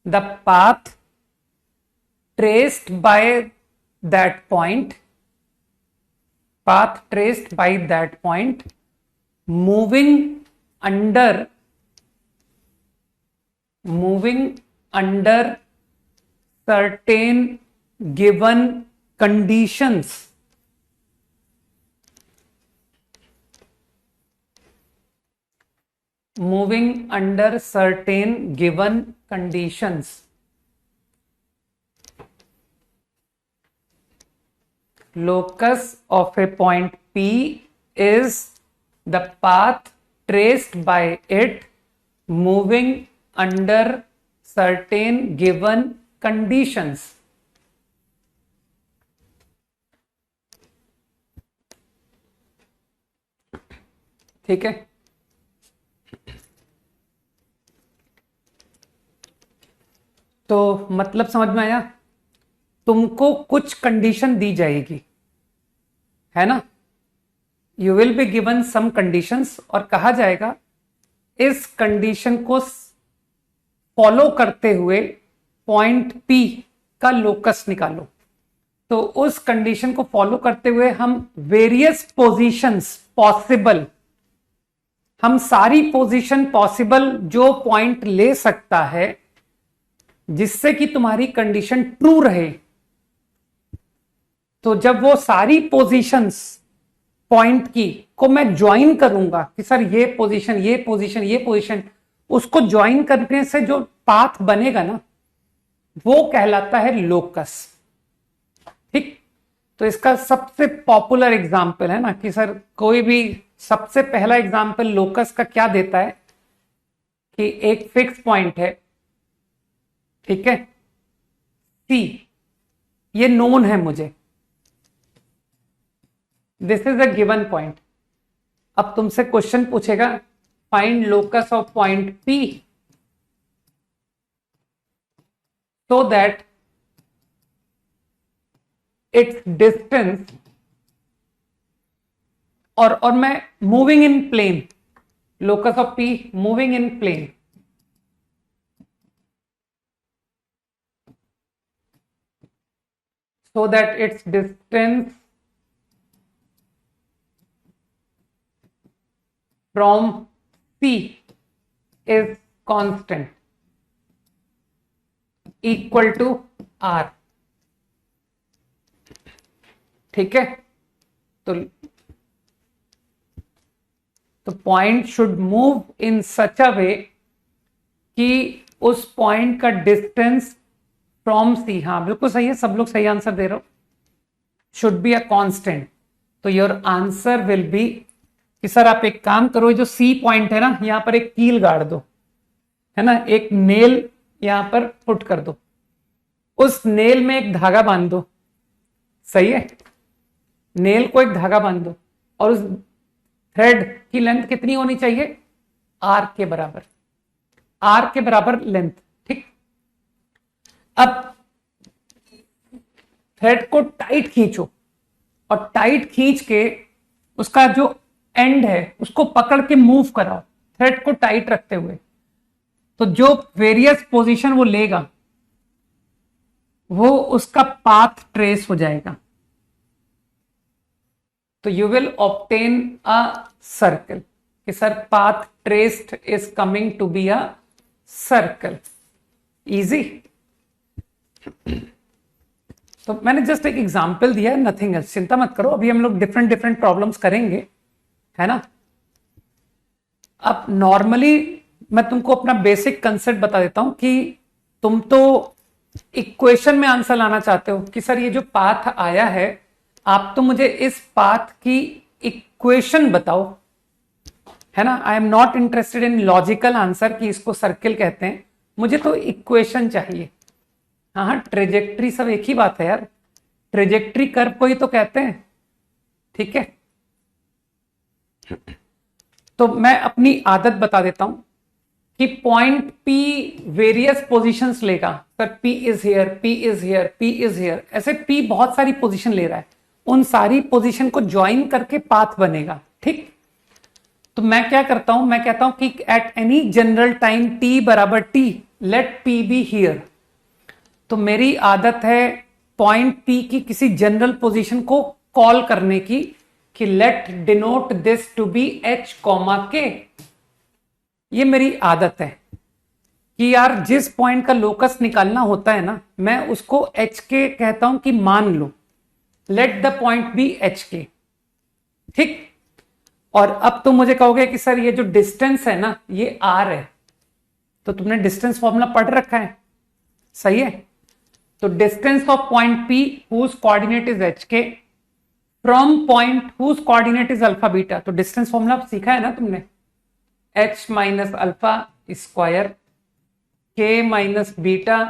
the path traced by that point, path traced by that point, moving under certain given conditions. Moving under certain given conditions. Locus of a point P is the path traced by it moving under certain given conditions. ठीक है, तो मतलब समझ में आया? तुमको कुछ condition दी जाएगी, है ना, you will be given some conditions, और कहा जाएगा इस कंडीशन को फॉलो करते हुए पॉइंट P का लोकस निकालो। तो उस कंडीशन को फॉलो करते हुए हम वेरियस पोजीशंस पॉसिबल, हम सारी पोजीशन पॉसिबल जो पॉइंट ले सकता है जिससे कि तुम्हारी कंडीशन ट्रू रहे, तो जब वो सारी पोजीशंस पॉइंट की को मैं ज्वाइन करूंगा कि सर ये पोजीशन, ये पोजीशन, ये पोजीशन, उसको ज्वाइन करने से जो पाथ बनेगा ना वो कहलाता है लोकस। ठीक, तो इसका सबसे पॉपुलर एग्जांपल है ना कि सर कोई भी सबसे पहला एग्जांपल लोकस का क्या देता है कि एक फिक्स पॉइंट है, ठीक है, सी, ये नोन है मुझे, this is a given point. अब तुमसे क्वेश्चन पूछेगा find locus of point P so that its distance, और मैं moving in plane, locus of P moving in plane, so that its distance from C is constant. Equal to r. ठीक है, तो point should move in such a way कि उस point का distance from सी, हाँ बिल्कुल सही है, सब लोग सही आंसर दे रहे हो, शुड बी अ कांस्टेंट। तो योर आंसर विल बी कि सर आप एक काम करो, जो सी पॉइंट है ना, यहां पर एक कील गाड़ दो, है ना, एक नेल यहां पर पुट कर दो, उस नेल में एक धागा बांध दो। सही है, नेल को एक धागा बांध दो और उस थ्रेड की लेंथ कितनी होनी चाहिए, आर के बराबर, आर के बराबर लेंथ। ठीक, अब थ्रेड को टाइट खींचो और टाइट खींच के उसका जो एंड है उसको पकड़ के मूव कराओ थ्रेड को टाइट रखते हुए। तो जो वेरियस पोजीशन वो लेगा वो उसका पाथ ट्रेस हो जाएगा। तो you will obtain a circle कि sir path traced is coming to be a circle. Easy. तो मैंने जस्ट एक एग्जांपल दिया है, नथिंग एल्स, चिंता मत करो, अभी हम लोग डिफरेंट डिफरेंट प्रॉब्लम्स करेंगे, है ना। अब नॉर्मली मैं तुमको अपना बेसिक कंसेप्ट बता देता हूं कि तुम तो इक्वेशन में आंसर लाना चाहते हो कि सर ये जो पाथ आया है, आप तो मुझे इस पाथ की इक्वेशन बताओ, है ना। आई am not interested in logical answer कि इसको सर्किल कहते हैं, मुझे तो इक्वेशन चाहिए। हाँ, ट्रेजेक्ट्री सब एक ही बात है यार, ट्रेजेक्ट्री कर्व को ही तो कहते हैं। ठीक है, तो मैं अपनी आदत बता देता हूं कि पॉइंट P वेरियस पोजीशंस लेगा। Sir P is here, P is here, P is here, ऐसे P बहुत सारी पोजीशन ले रहा है, उन सारी पोजीशन को ज्वाइन करके पाथ बनेगा। ठीक, तो मैं क्या करता हूं, मैं कहता हूं कि at any general time t बराबर t let P be here. तो मेरी आदत है पॉइंट P की किसी जनरल पोजीशन को कॉल करने की कि let denote this to be h comma k। ये मेरी आदत है कि यार जिस पॉइंट का लोकस निकालना होता है ना, मैं उसको h के कहता हूं कि मान लो, let the point be h k. ठीक, और अब तुम मुझे कहोगे कि सर ये जो डिस्टेंस है ना ये r है, तो तुमने डिस्टेंस फॉर्मूला पढ़ रखा है, सही है। तो distance of point P whose coordinate is hk from point whose coordinate is alpha beta, तो डिस्टेंस फॉर्मूला सीखा है ना तुमने, h minus alpha square k minus beta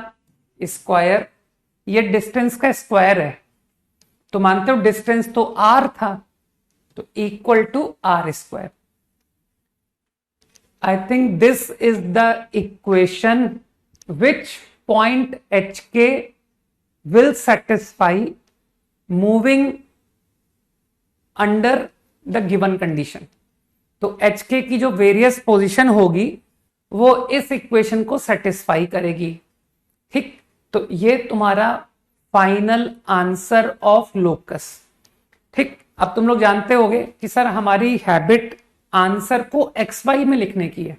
square, ये डिस्टेंस का स्क्वायर है। तो मानते हो डिस्टेंस तो r था, तो equal to r square. I think this is the equation which point hk will satisfy moving under the given condition। तो hk की जो वेरियस पोजीशन होगी वो इस इक्वेशन को सेटिस्फाई करेगी। ठीक, तो ये तुम्हारा फाइनल आंसर ऑफ लोकस। ठीक, अब तुम लोग जानते होगे कि सर हमारी हैबिट आंसर को एक्स वाई में लिखने की है।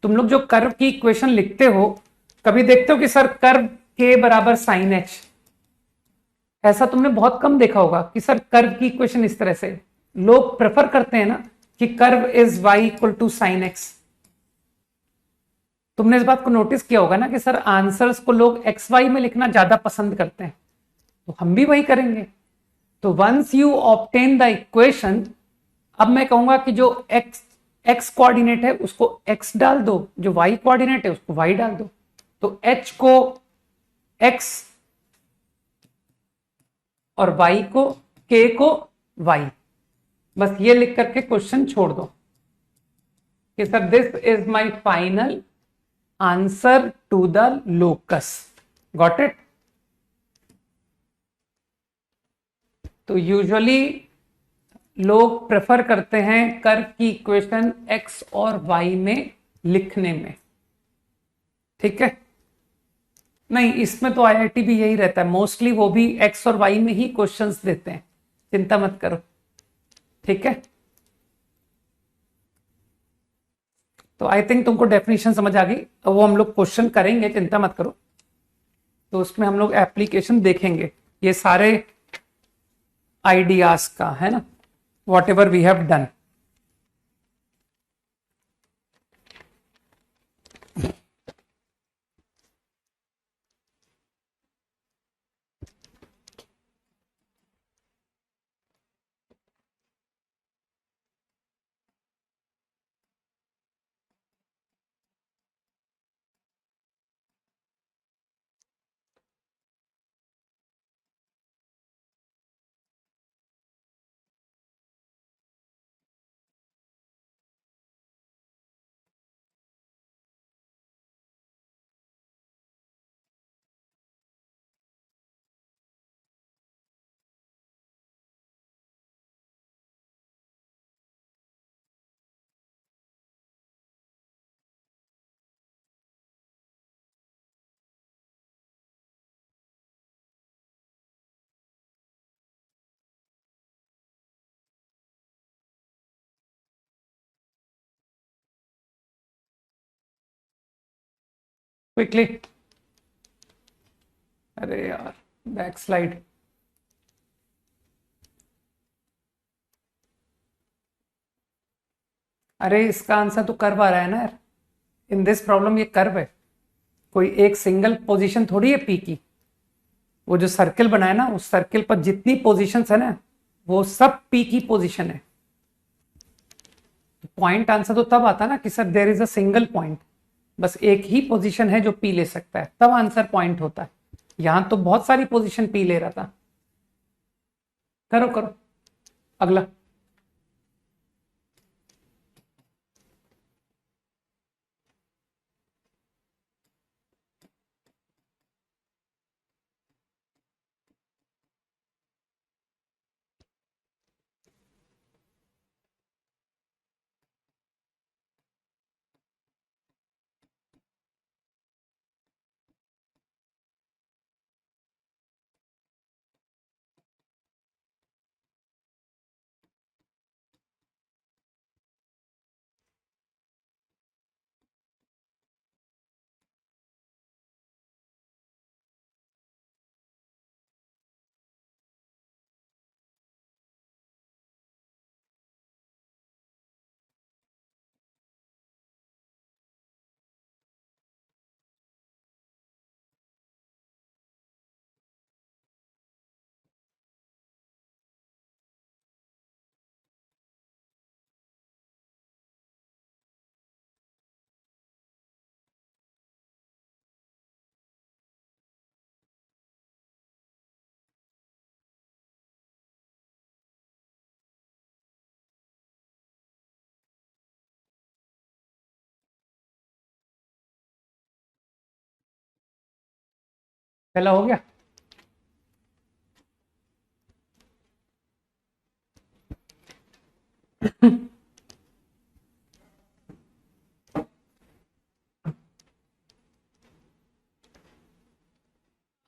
तुम लोग जो कर्व की इक्वेशन लिखते हो, कभी देखते हो कि सर कर्व के बराबर साइन एच, ऐसा तुमने बहुत कम देखा होगा कि सर कर्व की इक्वेशन इस तरह से। लोग प्रेफर करते हैं ना कि curve is y equal to sine x. तुमने इस बात को नोटिस किया होगा ना कि सर आंसर्स को लोग एक्स वाई में लिखना ज्यादा पसंद करते हैं, तो हम भी वही करेंगे। तो once you obtain the equation, अब मैं कहूंगा कि जो एक्स कोऑर्डिनेट है उसको एक्स डाल दो, जो वाई कोऑर्डिनेट है उसको वाई डाल दो। तो एच को एक्स और वाई को, के को वाई, बस ये लिख करके क्वेश्चन छोड़ दो कि sir this is my final answer to the locus. Got it. तो यूजुअली लोग प्रेफर करते हैं कर्व की इक्वेशन एक्स और वाई में लिखने में। ठीक है, नहीं इसमें तो आईआईटी भी यही रहता है, मोस्टली वो भी एक्स और वाई में ही क्वेश्चंस देते हैं, चिंता मत करो। ठीक है, तो आई थिंक तुमको डेफिनेशन समझ आ गई, वो हम लोग क्वेश्चन करेंगे, चिंता मत करो। तो उसमें हम लोग एप्लीकेशन देखेंगे ये सारे आइडियाज का, है ना, whatever we have done. Quickly, अरे यार बैक स्लाइड। अरे इसका आंसर तो कर्व आ रहा है ना यार, इन दिस प्रॉब्लम ये कर्व है, कोई एक सिंगल पोजीशन थोड़ी है पी की। वो जो सर्किल बनाया ना, उस सर्किल पर जितनी पोजीशंस है ना, वो सब पी की पोजीशन है। पॉइंट आंसर तो तब आता ना कि sir there is a single point, बस एक ही पोजीशन है जो पी ले सकता है, तब आंसर पॉइंट होता है। यहां तो बहुत सारी पोजीशन पी ले रहा था। करो करो अगला। पहला हो गया।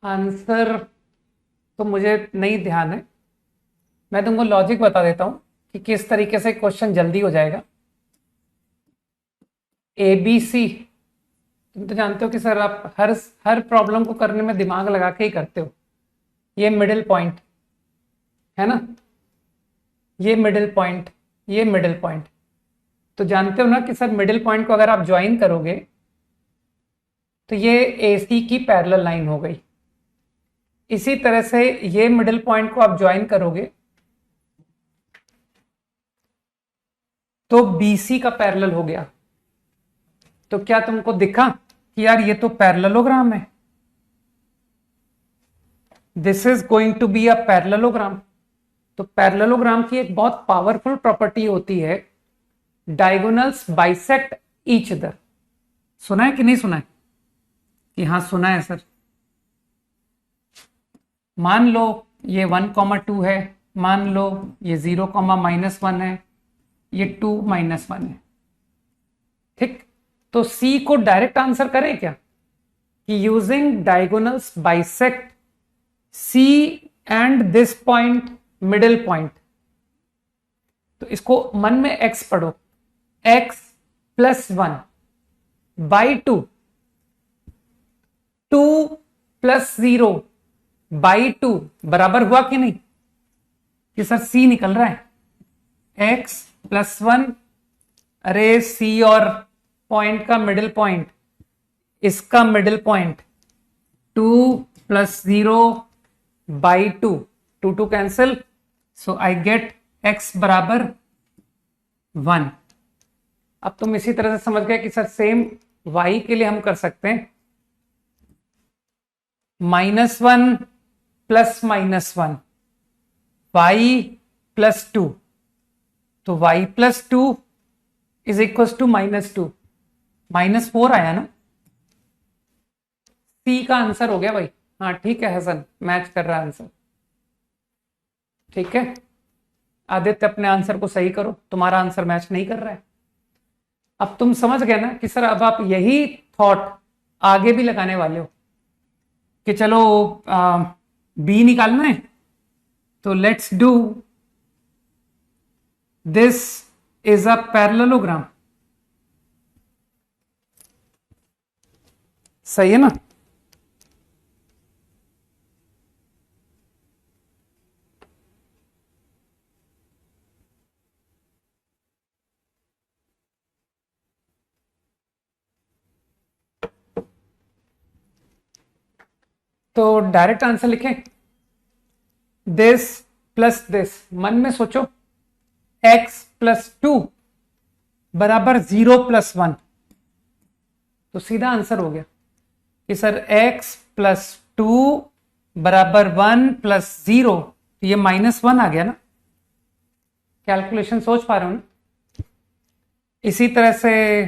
आंसर तो मुझे नहीं ध्यान है, मैं तुमको लॉजिक बता देता हूं कि किस तरीके से क्वेश्चन जल्दी हो जाएगा। ए बी सी, तुम तो जानते हो कि सर आप हर हर प्रॉब्लम को करने में दिमाग लगा के ही करते हो। ये मिडिल पॉइंट है ना, ये मिडिल पॉइंट, ये मिडिल पॉइंट, तो जानते हो ना कि सर मिडिल पॉइंट को अगर आप ज्वाइन करोगे तो ये ए सी की पैरेलल लाइन हो गई। इसी तरह से ये मिडिल पॉइंट को आप ज्वाइन करोगे तो बीसी का पैरेलल हो गया। तो क्या तुमको दिखा कि यार ये तो पैरेललोग्राम है, this is going to be a parallelogram. तो पैरेललोग्राम की एक बहुत पावरफुल प्रॉपर्टी होती है, डायगोनल्स बाइसेक्ट ईच अदर। सुना है कि नहीं सुना है? कि हाँ सुना है सर। मान लो ये 1,2 है, मान लो ये 0,-1 है, ये 2-1 है, ठीक। तो सी को डायरेक्ट आंसर करें क्या कि using diagonals bisect c and this point middle point. तो इसको मन में एक्स पढ़ो, x + 1 बाई 2, 2 प्लस 0 बाई 2 बराबर हुआ कि नहीं? कि सर सी निकल रहा है x प्लस 1, अरे सी और पॉइंट का मिडिल पॉइंट, इसका middle point 2 plus 0 by 2, 2 cancel, so I get x बराबर 1। अब तुम इसी तरह से समझ गए कि सर सेम y के लिए हम कर सकते हैं -1 प्लस -1 y प्लस 2, तो y plus 2 is equal to -2, -4 आया ना, सी का आंसर हो गया भाई। हाँ ठीक है हसन, मैच कर रहा है आंसर, ठीक है। आदित्य अपने आंसर को सही करो, तुम्हारा आंसर मैच नहीं कर रहा है। अब तुम समझ गए ना कि सर अब आप यही थॉट आगे भी लगाने वाले हो कि चलो बी निकालना है, तो let's do this is a parallelogram, सही है ना? तो डायरेक्ट आंसर लिखें, दिस प्लस दिस, मन में सोचो x प्लस 2 बराबर 0 प्लस 1, तो सीधा आंसर हो गया कि सर x प्लस 2 बराबर 1 प्लस 0, ये -1 आ गया ना। कैलकुलेशन सोच पा रहे हो ना? इसी तरह से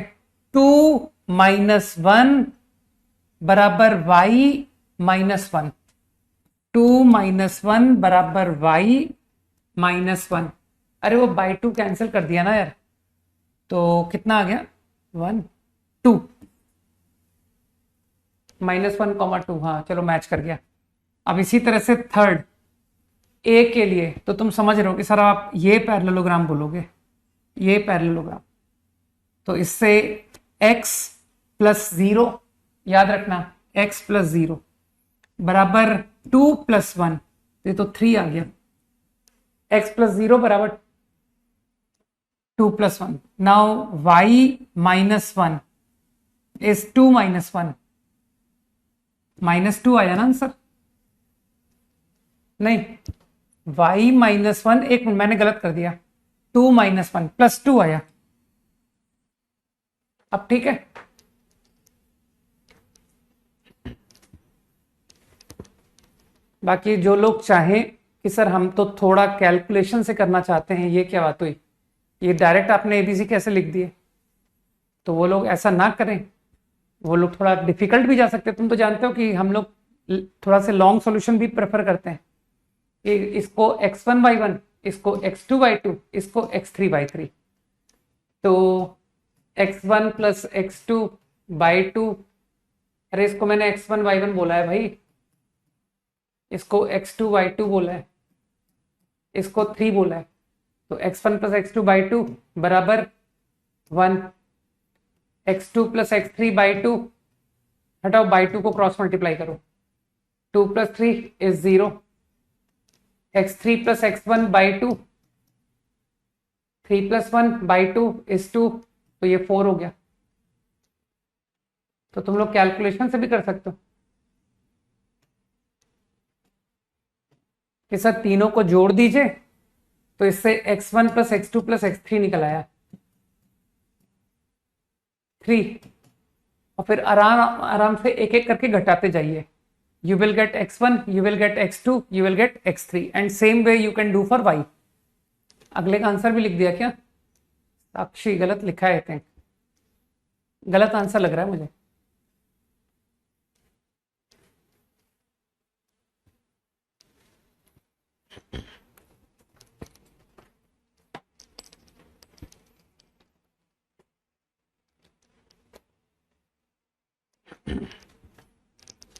2 माइनस 1 बराबर y माइनस 1, 2 माइनस 1 बराबर y माइनस 1, अरे वो बाई 2 कैंसिल कर दिया ना यार, तो कितना आ गया 1 2 -1, 2, हाँ चलो मैच कर गया। अब इसी तरह से थर्ड ए के लिए तो तुम समझ रहे हो कि सर आप ये पैरेललोग्राम बोलोगे, ये पैरेललोग्राम, तो इससे x प्लस 0, याद रखना x प्लस 0 बराबर 2 प्लस 1, ये तो 3 आ गया, x प्लस 0 बराबर 2 plus 1, now y minus 1 is 2 minus 1, -2 आया ना आंसर? नहीं, y माइनस 1, एक मिनट मैंने गलत कर दिया, 2 माइनस 1 प्लस 2 आया। अब ठीक है, बाकी जो लोग चाहें कि सर हम तो थोड़ा कैलकुलेशन से करना चाहते हैं, ये क्या बात हुई, ये डायरेक्ट आपने एबीसी कैसे लिख दिए, तो वो लोग ऐसा ना करें, वो लोग थोड़ा डिफिकल्ट भी जा सकते हैं। तुम तो जानते हो कि हम लोग थोड़ा से लॉन्ग सॉल्यूशन भी प्रेफर करते हैं, इसको x1/1, इसको x2/2, इसको x3/3, तो x1 प्लस x2/2, अरे इसको मैंने x1/1 बोला है भाई, इसको x2/2 बोला है, इसको 3 बोला है, तो x1 प्लस x2/2 बराबर 1, x2 प्लस x3/2, हटाओ बाई 2 को क्रॉस मल्टीप्लाई करो, 2 plus 3 is 0, x3 plus x1/2, 3 plus 1/2 is 2, तो ये 4 हो गया। तो तुम लोग कैलकुलेशन से भी कर सकते हो कि सर तीनों को जोड़ दीजिए, तो इससे x1 plus x2 plus x3 निकल आया 3, और फिर आराम आराम से एक एक करके घटाते जाइए, you will get x1, you will get x2, you will get x3, and same way you can do for y। अगले का आंसर भी लिख दिया क्या? साक्षी गलत लिखा है, think गलत आंसर लग रहा है मुझे।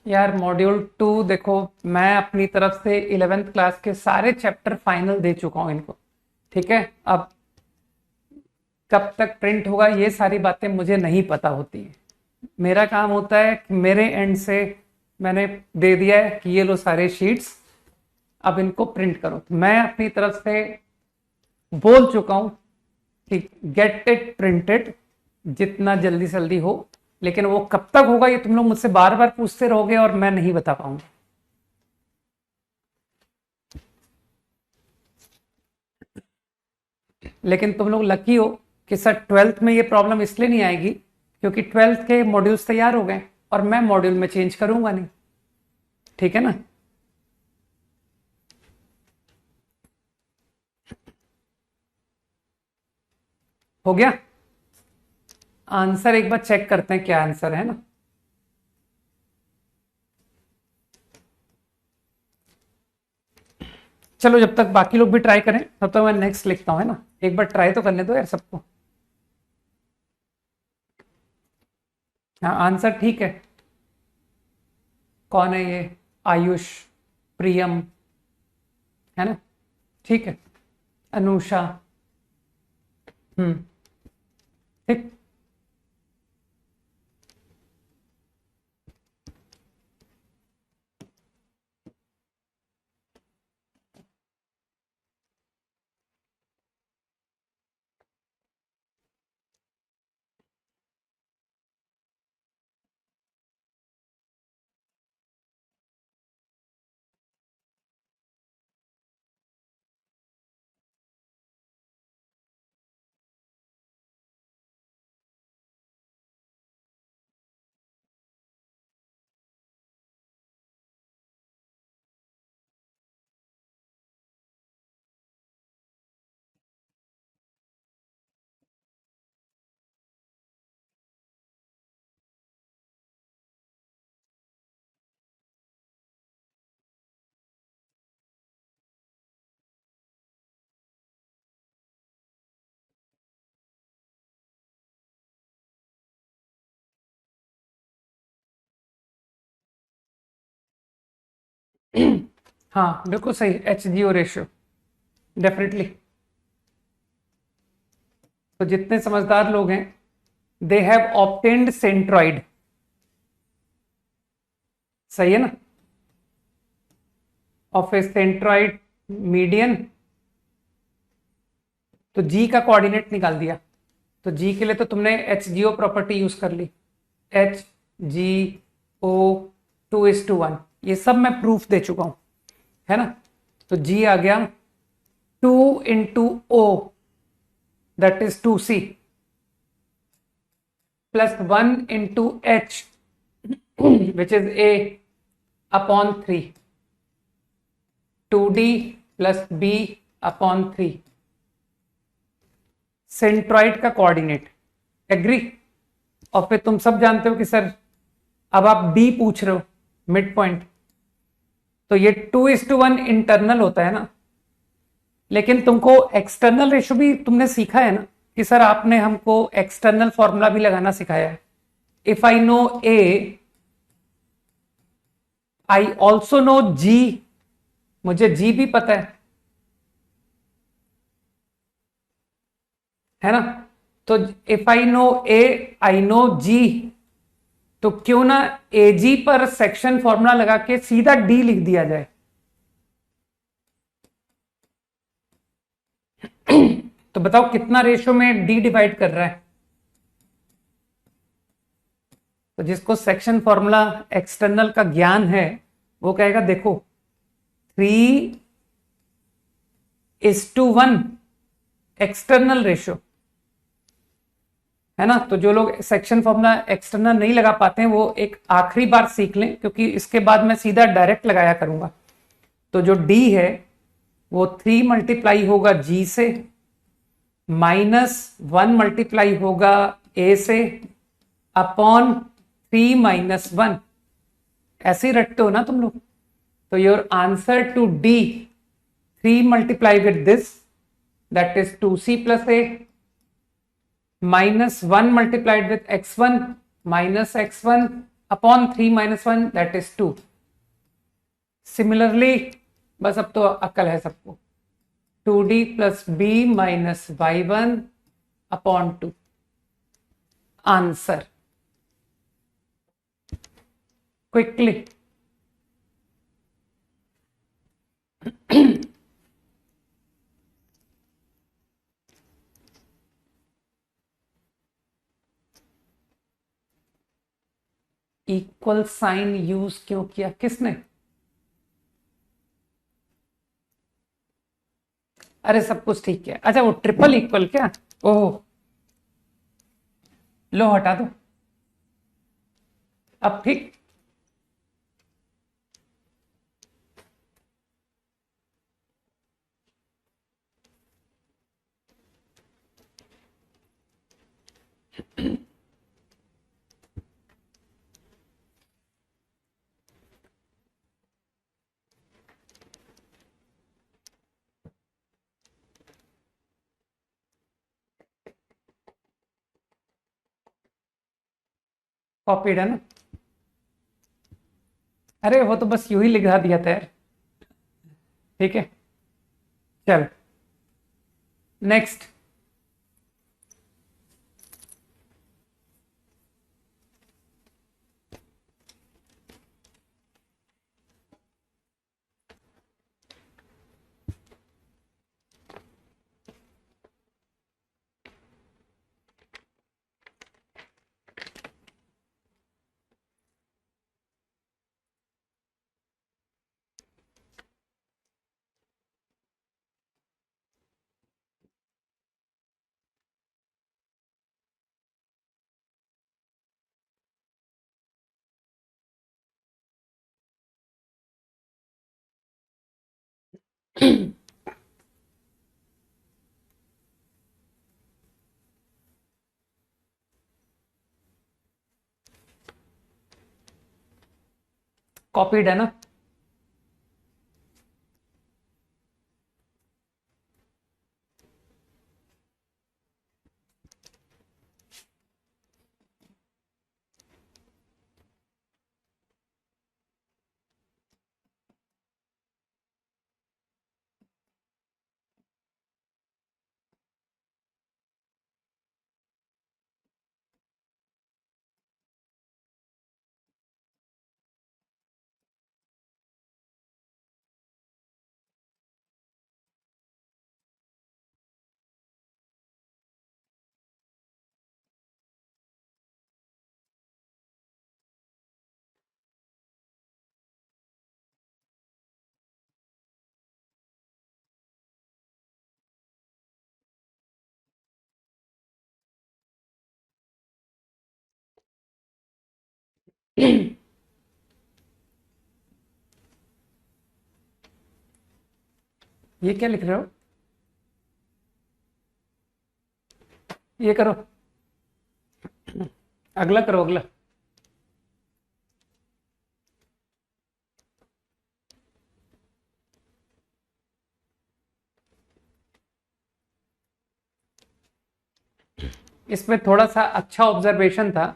यार मॉड्यूल 2 देखो, मैं अपनी तरफ से 11th क्लास के सारे चैप्टर फाइनल दे चुका हूं इनको, ठीक है। अब कब तक प्रिंट होगा ये सारी बातें मुझे नहीं पता होती है, मेरा काम होता है कि मेरे एंड से मैंने दे दिया है कि ये लो सारे शीट्स, अब इनको प्रिंट करो। तो मैं अपनी तरफ से बोल चुका हूं कि गेट इट प्रिंटेड जितना जल्दी से जल्दी हो, लेकिन वो कब तक होगा ये तुम लोग मुझसे बार बार पूछते रहोगे और मैं नहीं बता पाऊंगा। लेकिन तुम लोग लकी हो कि सर 12th में ये प्रॉब्लम इसलिए नहीं आएगी क्योंकि 12th के मॉड्यूल्स तैयार हो गए और मैं मॉड्यूल में चेंज करूंगा नहीं। ठीक है ना? हो गया? आंसर एक बार चेक करते हैं क्या आंसर है ना। चलो जब तक बाकी लोग भी ट्राई करें तब तक मैं नेक्स्ट लिखता हूं, है ना। एक बार ट्राई तो करने दो यार सबको। हाँ आंसर ठीक है। कौन है ये? आयुष, प्रियम, है ना? ठीक है। अनुषा, ठीक। हाँ बिल्कुल सही, HGO रेशियो डेफिनेटली। तो जितने समझदार लोग हैं दे हैव ऑब्टेन्ड सेंट्रॉइड, सही है ना, ऑफ ए सेंट्रॉइड मीडियन। तो जी का कोऑर्डिनेट निकाल दिया, तो जी के लिए तो तुमने HGO प्रॉपर्टी यूज कर ली, HGO 2:1, ये सब मैं प्रूफ दे चुका हूं, है ना। तो जी आ गया 2 into O, that is 2C, plus 1 into H, which is A upon 3, 2D plus B upon 3, centroid का कोऑर्डिनेट। एग्री? और फिर तुम सब जानते हो कि सर अब आप डी पूछ रहे हो, मिड पॉइंट, तो ये 2:1 इंटरनल होता है ना, लेकिन तुमको एक्सटर्नल रेशो भी तुमने सीखा है ना कि सर आपने हमको एक्सटर्नल फॉर्मूला भी लगाना सिखाया है। If I know A, I also know G, मुझे जी भी पता है ना। तो if I know A, I know G, तो क्यों ना एजी पर सेक्शन फॉर्मूला लगा के सीधा डी लिख दिया जाए। तो बताओ कितना रेशो में डी डिवाइड कर रहा है। तो जिसको सेक्शन फॉर्मूला एक्सटर्नल का ज्ञान है वो कहेगा देखो 3:1 एक्सटर्नल रेशो, है ना। तो जो लोग सेक्शन फॉर्मूला एक्सटर्नल नहीं लगा पाते हैं वो एक आखिरी बार सीख लें, क्योंकि इसके बाद मैं सीधा डायरेक्ट लगाया करूंगा। तो जो डी है वो 3 मल्टीप्लाई होगा जी से, -1 मल्टीप्लाई होगा ए से, अपॉन 3 - 1। ऐसे ही रटते हो ना तुम लोग। तो your answer to D 3 multiply with this, that is 2C plus A, -1 multiplied with x1 minus x1 upon 3 - 1, that is 2. Similarly, बस अब तो अक्ल है सबको, 2D plus B minus y1 upon 2, answer. Quickly equal sign use क्यों किया, किसने? अरे सब कुछ ठीक है। अच्छा वो ट्रिपल इक्वल क्या? ओह, लो हटा दो। अब ठीक। कॉपीड है ना? अरे वो तो बस यूं ही लिखा दिया था यार। ठीक है, चल नेक्स्ट। कॉपीड है ना? ये क्या लिख रहे हो? ये करो, अगला करो, अगला। इसमें थोड़ा सा अच्छा ऑब्जर्वेशन था,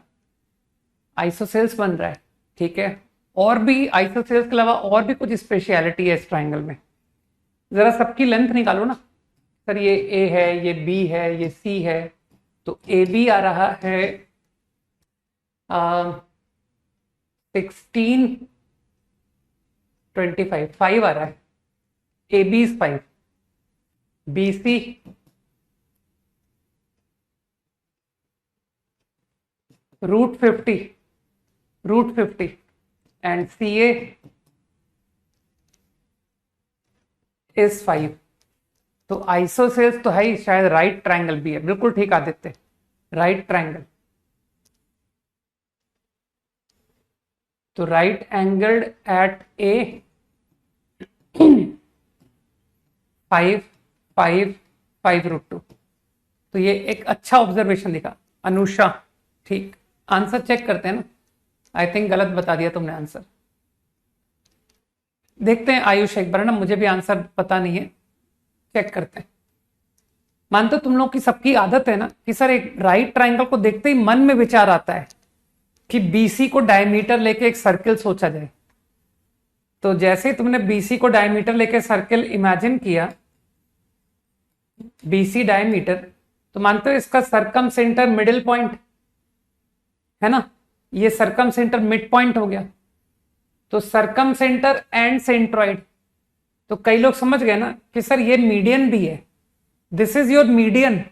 आइसोसेल्स बन रहा है। ठीक है, और भी आइसोसेल्स के अलावा और भी कुछ स्पेशलिटी है इस ट्राइंगल में। जरा सबकी लेंथ निकालो ना। सर ये ए है, ये बी है, ये सी है, तो ए बी आ रहा है 16, 25, 5 आ रहा है। A B is 5, B C √50, √50, and C A is 5। तो आइसोसेल्स तो है ही, शायद राइट ट्रायंगल भी है। बिल्कुल ठीक आदित्य, राइट ट्रायंगल। तो राइट एंगल्ड एट ए 5, 5, 5√2। तो ये एक अच्छा ऑब्जर्वेशन दिखा अनुषा। ठीक, आंसर चेक करते हैं ना। आई थिंक गलत बता दिया तुमने आंसर। देखते हैं आयुष एक बार ना, मुझे भी आंसर पता नहीं है, चेक करते हैं। मानते तुम लोग की सबकी आदत है ना कि सर एक राइट ट्रायंगल को देखते ही मन में विचार आता है कि बीसी को डायमीटर लेके एक सर्किल सोचा जाए। तो जैसे ही तुमने बीसी को डायमीटर लेके सर्किल इमेजिन किया, बीसी डायमीटर, तो मानते हो इसका सरकम सेंटर मिडिल पॉइंट है ना, ये सरकम सेंटर मिड पॉइंट हो गया। तो सरकम सेंटर एंड सेंट्रॉइड, तो कई लोग समझ गए ना कि सर ये मीडियन भी है, दिस इज योर मीडियन,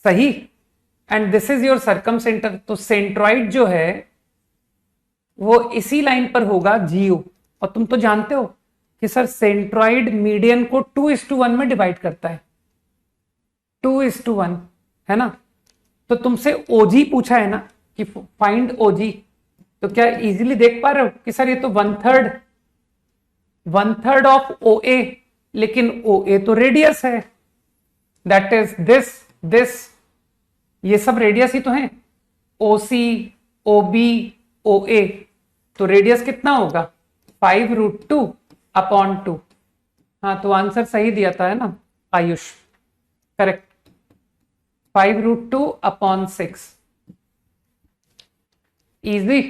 सही, and this is your circumcentre. तो सेंट्रॉइड जो है वो इसी लाइन पर होगा जीओ। और तुम तो जानते हो कि सर सेंट्रॉइड मीडियन को 2:1 में डिवाइड करता है, 2:1, है ना। तो तुमसे ओजी पूछा है ना कि फाइंड ओजी, तो क्या इजीली देख पा रहे हो कि सर ये तो 1/3 ऑफ ओ ए, लेकिन ओ ए तो रेडियस है, दैट इज दिस, ये सब रेडियस ही तो है, ओ सी, ओ बी, ओ ए। तो रेडियस कितना होगा 5√2/2। हाँ तो आंसर सही दिया था, है ना आयुष, करेक्ट, 5√2/6। इजी।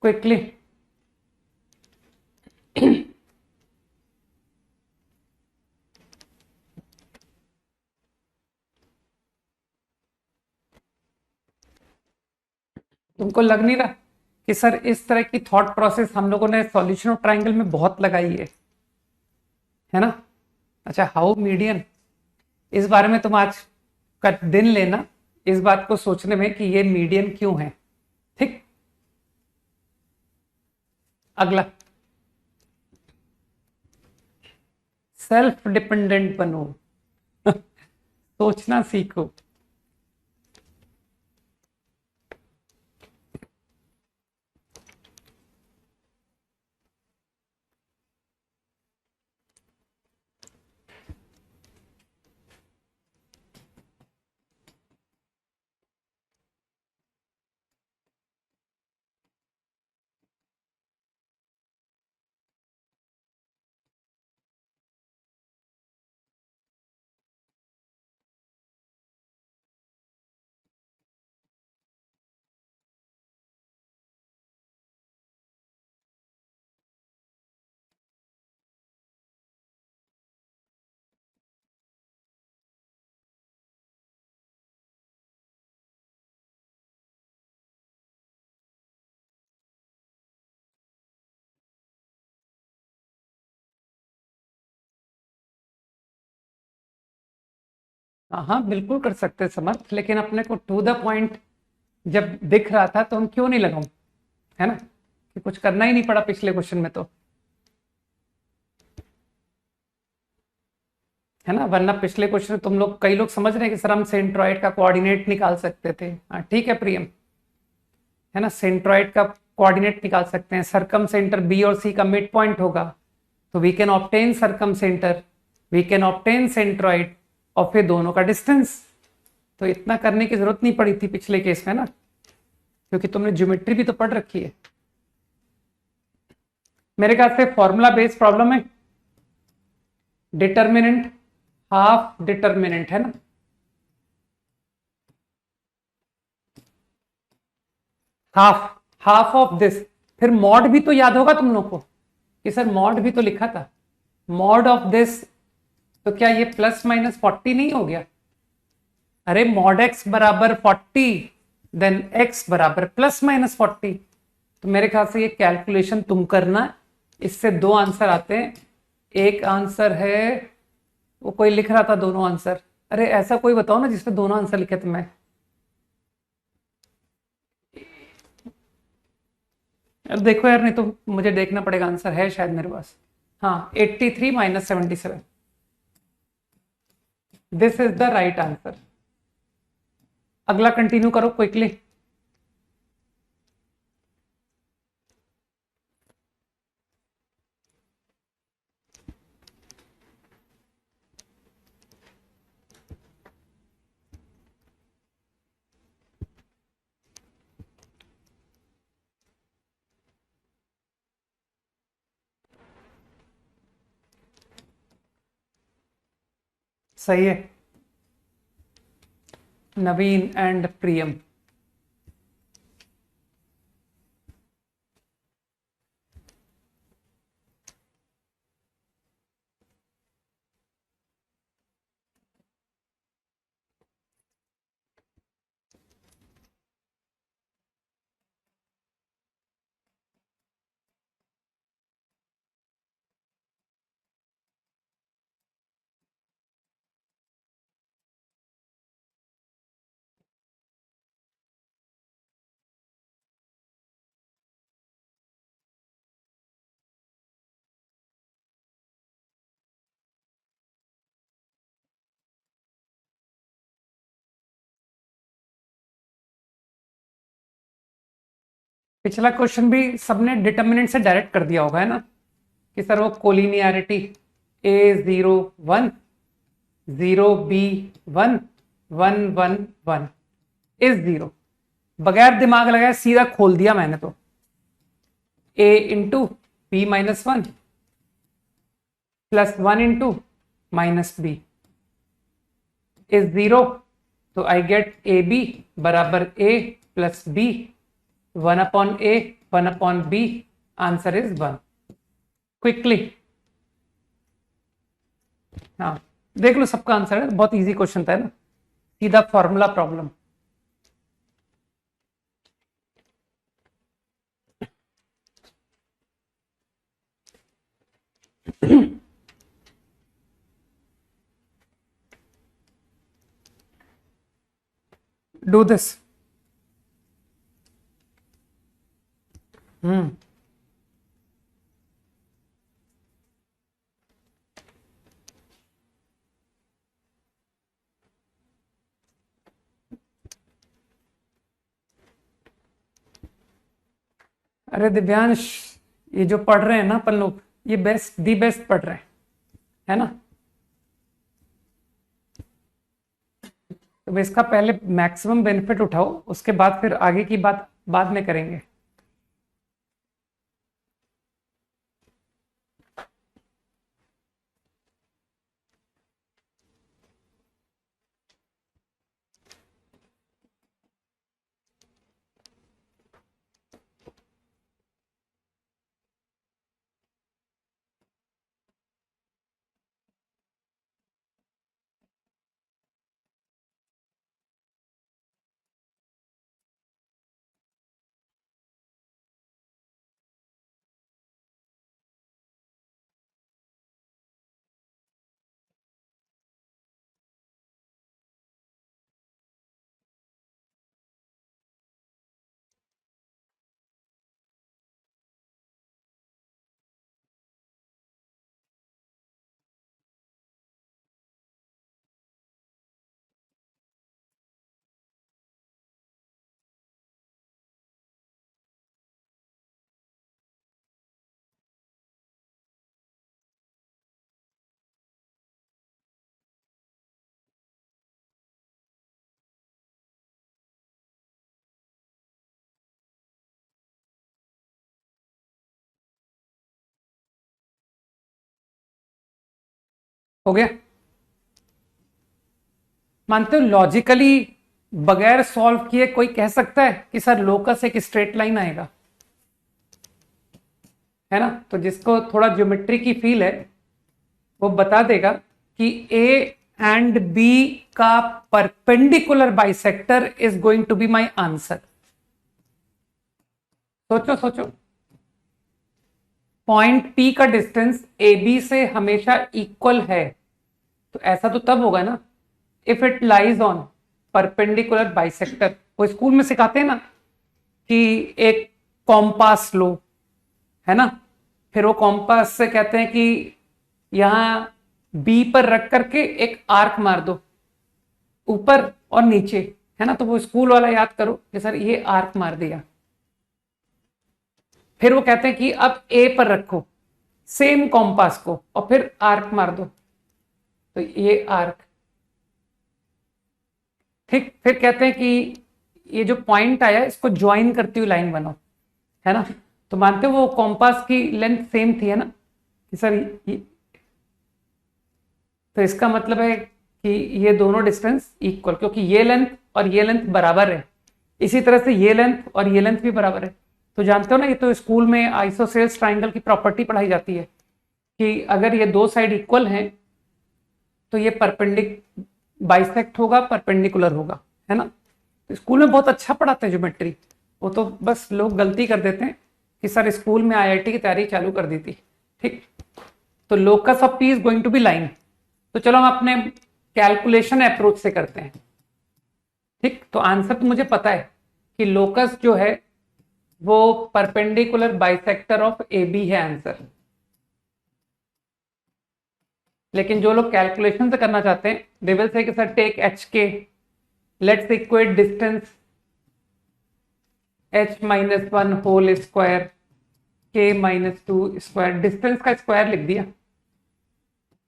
क्विकली। तुमको लग नहीं रहा कि सर इस तरह की थॉट प्रोसेस हम लोगों ने सॉल्यूशन ऑफ ट्रायंगल में बहुत लगाई है ना। अच्छा हाउ मीडियन, इस बारे में तुम आज का दिन लेना इस बात को सोचने में कि ये मीडियन क्यों है। ठीक, अगला, सेल्फ डिपेंडेंट बनो। सोचना सीखो। हाँ हाँ बिल्कुल कर सकते हैं समर्थ, लेकिन अपने को टू द पॉइंट जब दिख रहा था तो हम क्यों नहीं लगाऊं, है ना, कि कुछ करना ही नहीं पड़ा पिछले क्वेश्चन में तो, है ना। वरना पिछले क्वेश्चन में तुम लोग कई लोग समझ रहे हैं कि सर हम सेंट्रॉइड का कोऑर्डिनेट निकाल सकते थे। हाँ ठीक है प्रियम, है ना, सेंट्रॉइड का कोऑर्डिनेट निकाल सकते हैं, सरकम सेंटर बी और सी का मिड पॉइंट होगा, तो we can obtain circumcentre, we can obtain centroid, और फिर दोनों का डिस्टेंस। तो इतना करने की जरूरत नहीं पड़ी थी पिछले केस में ना, क्योंकि तुमने ज्योमेट्री भी तो पढ़ रखी है। मेरे ख्याल से फॉर्मूला बेस्ड प्रॉब्लम है, डिटर्मिनेंट हाफ डिटर्मिनेंट, है ना। हाफ, हाफ ऑफ दिस, फिर मॉड भी तो याद होगा तुम लोग को कि सर मॉड भी तो लिखा था, मॉड ऑफ दिस, तो क्या ये +-40 नहीं हो गया। अरे मॉड एक्स बराबर 40, देन एक्स बराबर +-40। तो मेरे ख्याल से ये कैलकुलेशन तुम करना, इससे दो आंसर आते हैं। एक आंसर है, वो कोई लिख रहा था दोनों आंसर, अरे ऐसा कोई बताओ ना जिसमें दोनों आंसर लिखे थे। मैं अब देखो यार, नहीं तो मुझे देखना पड़ेगा, आंसर है शायद मेरे पास। हाँ 83 - 77, this is the right answer. अगला कंटिन्यू करो क्विकली। सही है, नवीन एंड प्रियम। पिछला क्वेश्चन भी सबने डिटर्मिनेंट से डायरेक्ट कर दिया होगा, है ना, कि सर वो कोलिनियरिटी A01 0B1 1 1 1 इज 0, बगैर दिमाग लगाए सीधा खोल दिया मैंने तो। A into B-1 plus 1 into -B is 0, तो आई गेट AB बराबर A plus B 1/A 1/B, answer is 1। Quickly हाँ देख लो, सबका आंसर है, बहुत इजी क्वेश्चन था, है ना, सीधा फॉर्मूला प्रॉब्लम। Do this. अरे दिव्यांश, ये जो पढ़ रहे हैं ना अपन लोग, ये बेस्ट दी बेस्ट पढ़ रहे हैं, है ना, तो इसका पहले मैक्सिमम बेनिफिट उठाओ, उसके बाद फिर आगे की बात बाद में करेंगे। हो गया? मानते हो लॉजिकली बगैर सॉल्व किए कोई कह सकता है कि सर लोकस एक स्ट्रेट लाइन आएगा, है ना, तो जिसको थोड़ा ज्योमेट्री की फील है वो बता देगा कि A एंड B का perpendicular bisector is going to be my answer. सोचो सोचो, पॉइंट P का डिस्टेंस AB से हमेशा इक्वल है, तो ऐसा तो तब होगा ना if it lies on perpendicular bisector. वो स्कूल में सिखाते हैं ना कि एक कॉम्पास लो, है ना, फिर वो कॉम्पास से कहते हैं कि यहां बी पर रख करके एक आर्क मार दो ऊपर और नीचे, है ना, तो वो स्कूल वाला याद करो कि सर ये आर्क मार दिया। फिर वो कहते हैं कि अब ए पर रखो सेम कॉम्पास को और फिर आर्क मार दो, तो ये आर्क। ठीक, फिर कहते हैं कि ये जो पॉइंट आया इसको ज्वाइन करती हुई लाइन बनाओ, है ना, तो मानते हो वो कॉम्पास की लेंथ सेम थी, है ना, कि सर तो इसका मतलब है कि ये दोनों डिस्टेंस इक्वल, क्योंकि ये लेंथ और ये लेंथ बराबर है, इसी तरह से ये लेंथ और ये लेंथ भी बराबर है। तो जानते हो ना, ये तो स्कूल में आइसोसेल्स ट्राइंगल की प्रॉपर्टी पढ़ाई जाती है कि अगर ये दो साइड इक्वल हैं तो ये बाइसेक्ट होगा, परपेंडिकुलर होगा, है ना, तो स्कूल में बहुत अच्छा पढ़ाते हैं ज्योमेट्री। वो तो बस लोग गलती कर देते हैं कि सर स्कूल में आईआईटी की तैयारी चालू कर दी थी। ठीक, तो locus of P is going to be line. तो चलो हम अपने कैलकुलेशन अप्रोच से करते हैं। ठीक, तो आंसर तो मुझे पता है कि लोकस जो है वो perpendicular bisector of A B है आंसर। लेकिन जो लोग कैलकुलेशन से करना चाहते हैं दे विल से कि sir take h k, let's equate distance h minus one whole square k minus two square, distance का स्क्वायर लिख दिया,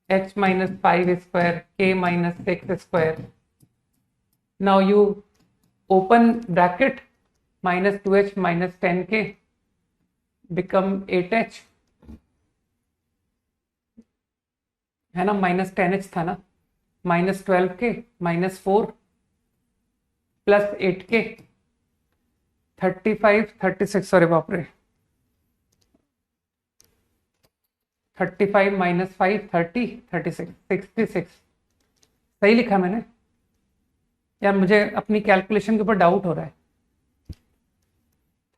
h minus five square k minus six square. Now you open bracket, minus two h minus ten k become 8h, है ना, minus 10h था ना, minus 12k minus 4 plus 8k 35 36, अरे बाप रे, 35 माइनस 5 30 36 66. सही लिखा मैंने यार, मुझे अपनी कैलकुलेशन के ऊपर डाउट हो रहा है.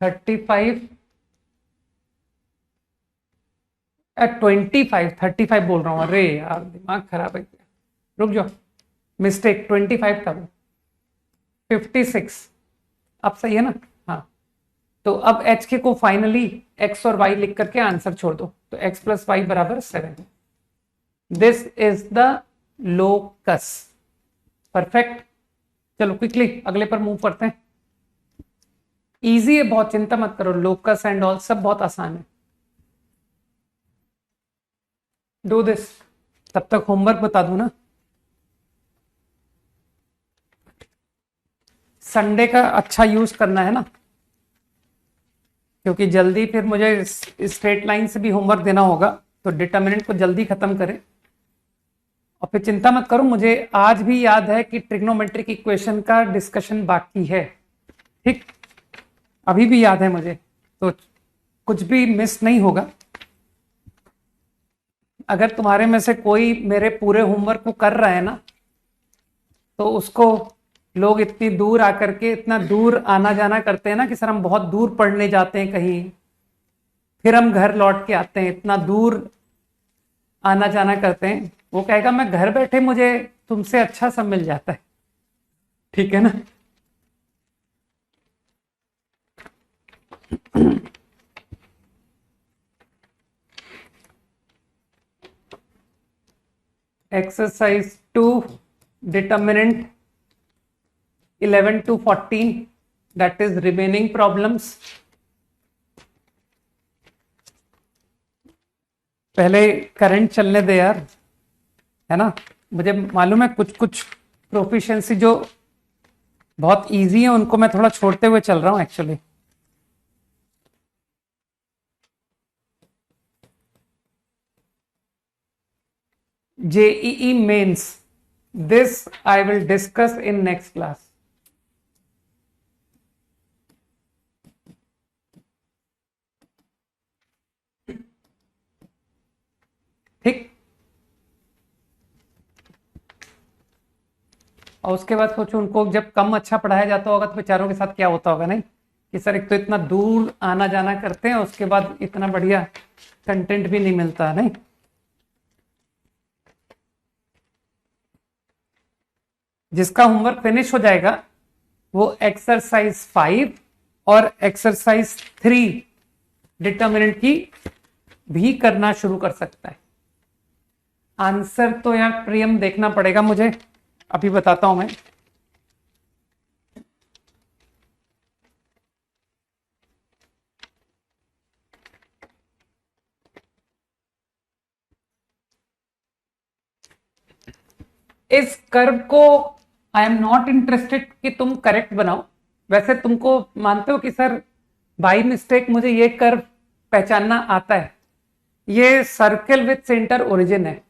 35 35 बोल रहा हूँ, अरे यार दिमाग खराब है, रुक जाओ, मिस्टेक, 25 था वो, 56. अब सही है ना. हाँ, तो अब h के को फाइनली x और y लिख करके आंसर छोड़ दो, तो x प्लस वाई बराबर 7. This is the locus. Perfect. चलो क्विकली अगले पर मूव करते हैं. इजी है बहुत, चिंता मत करो, लोकस एंड ऑल सब बहुत आसान है. Do this. तब तक होमवर्क बता दूं ना. संडे का अच्छा यूज करना है ना, क्योंकि जल्दी फिर मुझे स्ट्रेट लाइन से भी होमवर्क देना होगा, तो डिटर्मिनेंट को जल्दी खत्म करें. और फिर चिंता मत करो, मुझे आज भी याद है कि ट्रिग्नोमेट्रिक इक्वेशन का डिस्कशन बाकी है. ठीक, अभी भी याद है मुझे, तो कुछ भी मिस नहीं होगा. अगर तुम्हारे में से कोई मेरे पूरे होमवर्क को कर रहा है ना, तो उसको लोग इतनी दूर आकर के, इतना दूर आना जाना करते हैं ना कि सर हम बहुत दूर पढ़ने जाते हैं कहीं, फिर हम घर लौट के आते हैं, इतना दूर आना जाना करते हैं, वो कहेगा मैं घर बैठे मुझे तुमसे अच्छा सब मिल जाता है. ठीक है ना. Exercise 2, determinant 11 to 14, that is remaining problems. पहले करंट चलने दे यार, है ना. मुझे मालूम है कुछ कुछ प्रोफिशिएंसी जो बहुत इजी है उनको मैं थोड़ा छोड़ते हुए चल रहा हूं actually. JEE mains, this I will discuss in next class. ठीक. और उसके बाद सोचो, उनको जब कम अच्छा पढ़ाया जाता होगा तो बेचारों के साथ क्या होता होगा, नहीं कि सर एक तो इतना दूर आना जाना करते हैं, उसके बाद इतना बढ़िया कंटेंट भी नहीं मिलता, नहीं. जिसका होमवर्क फिनिश हो जाएगा वो एक्सरसाइज 5 और एक्सरसाइज 3 डिटर्मिनेंट की भी करना शुरू कर सकता है. आंसर तो यार प्रियम देखना पड़ेगा मुझे, अभी बताता हूं मैं. इस कर्व को आई एम नॉट इंटरेस्टेड कि तुम करेक्ट बनाओ. वैसे तुमको मानते हो कि सर बाई मिस्टेक मुझे ये कर्व पहचानना आता है. ये सर्कल विथ सेंटर ओरिजिन है.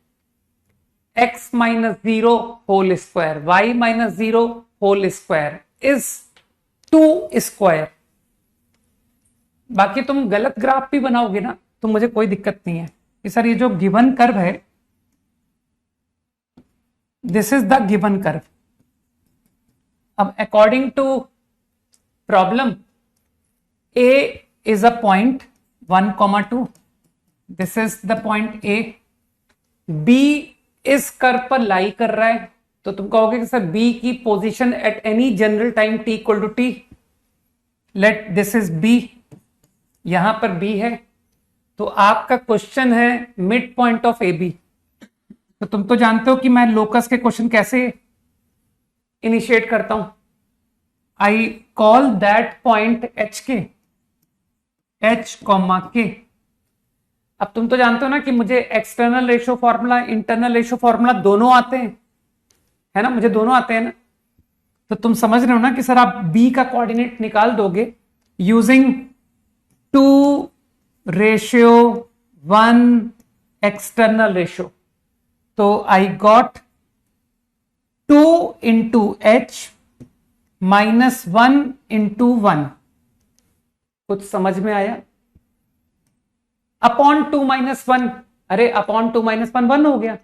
x minus 0 whole square, y minus 0 whole square is 2 square. बाकी तुम गलत ग्राफ भी बनाओगे ना तो मुझे कोई दिक्कत नहीं है कि सर ये जो गिवन कर्व है, this is the given curve. अब according to problem, a is a point 1,2, this is the point A. B इस कर्व पर लाई कर रहा है, तो तुम कहोगे कि सर B की position at any general time t equal to t, let this is B, यहां पर B है, तो आपका क्वेश्चन है मिड पॉइंट ऑफ AB. तो तुम तो जानते हो कि मैं लोकस के क्वेश्चन कैसे इनिशिएट करता हूं. I call that point H के, एच कॉमा के। अब तुम तो जानते हो ना कि मुझे external ratio formula internal ratio formula दोनों आते हैं, है ना, मुझे दोनों आते हैं ना। तो तुम समझ रहे हो ना कि सर आप बी का कोऑर्डिनेट निकाल दोगे यूजिंग 2:1 एक्सटर्नल रेशियो। तो I got 2 into H minus 1 into 1। कुछ समझ में आया? अपॉन 2 माइनस 1, अरे अपॉन 2 माइनस 1 1 हो गया।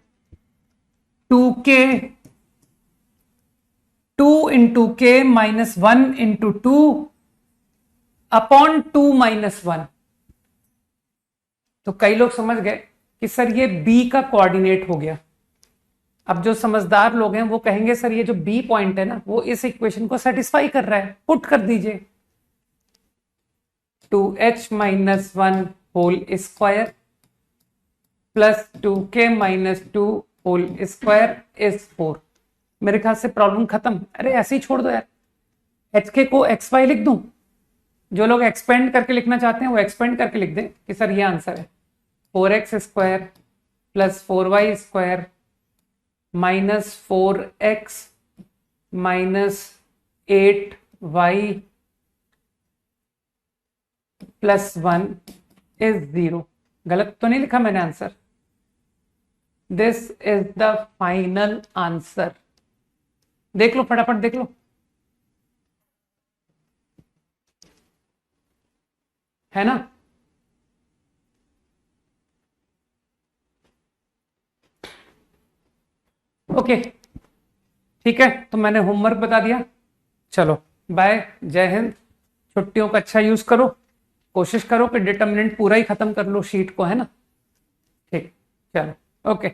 2k, 2 इंटू के माइनस 1 इंटू 2 अपॉन 2 माइनस 1। तो कई लोग समझ गए कि सर ये बी का कोऑर्डिनेट हो गया। अब जो समझदार लोग हैं वो कहेंगे सर ये जो बी पॉइंट है ना वो इस इक्वेशन को सेटिस्फाई कर रहा है, पुट कर दीजिए 2h minus 1 whole square plus 2k minus 2 whole square is 4। मेरे ख्याल से प्रॉब्लम खत्म। अरे ऐसे ही छोड़ दो यार, एच के को एक्स वाई लिख दूं। जो लोग एक्सपेंड करके लिखना चाहते हैं वो एक्सपेंड करके लिख दें कि सर ये आंसर है 4x square plus 4y square minus 4x minus 8y plus 1 is 0। गलत तो नहीं लिखा मैंने answer? This is the final answer. देख लो फटाफट देख लो, है ना। ओके ठीक है, तो मैंने होमवर्क बता दिया। चलो बाय, जय हिंद। छुट्टियों का अच्छा यूज करो, कोशिश करो कि डिटर्मिनेंट पूरा ही खत्म कर लो शीट को, है ना। ठीक, चलो ओके।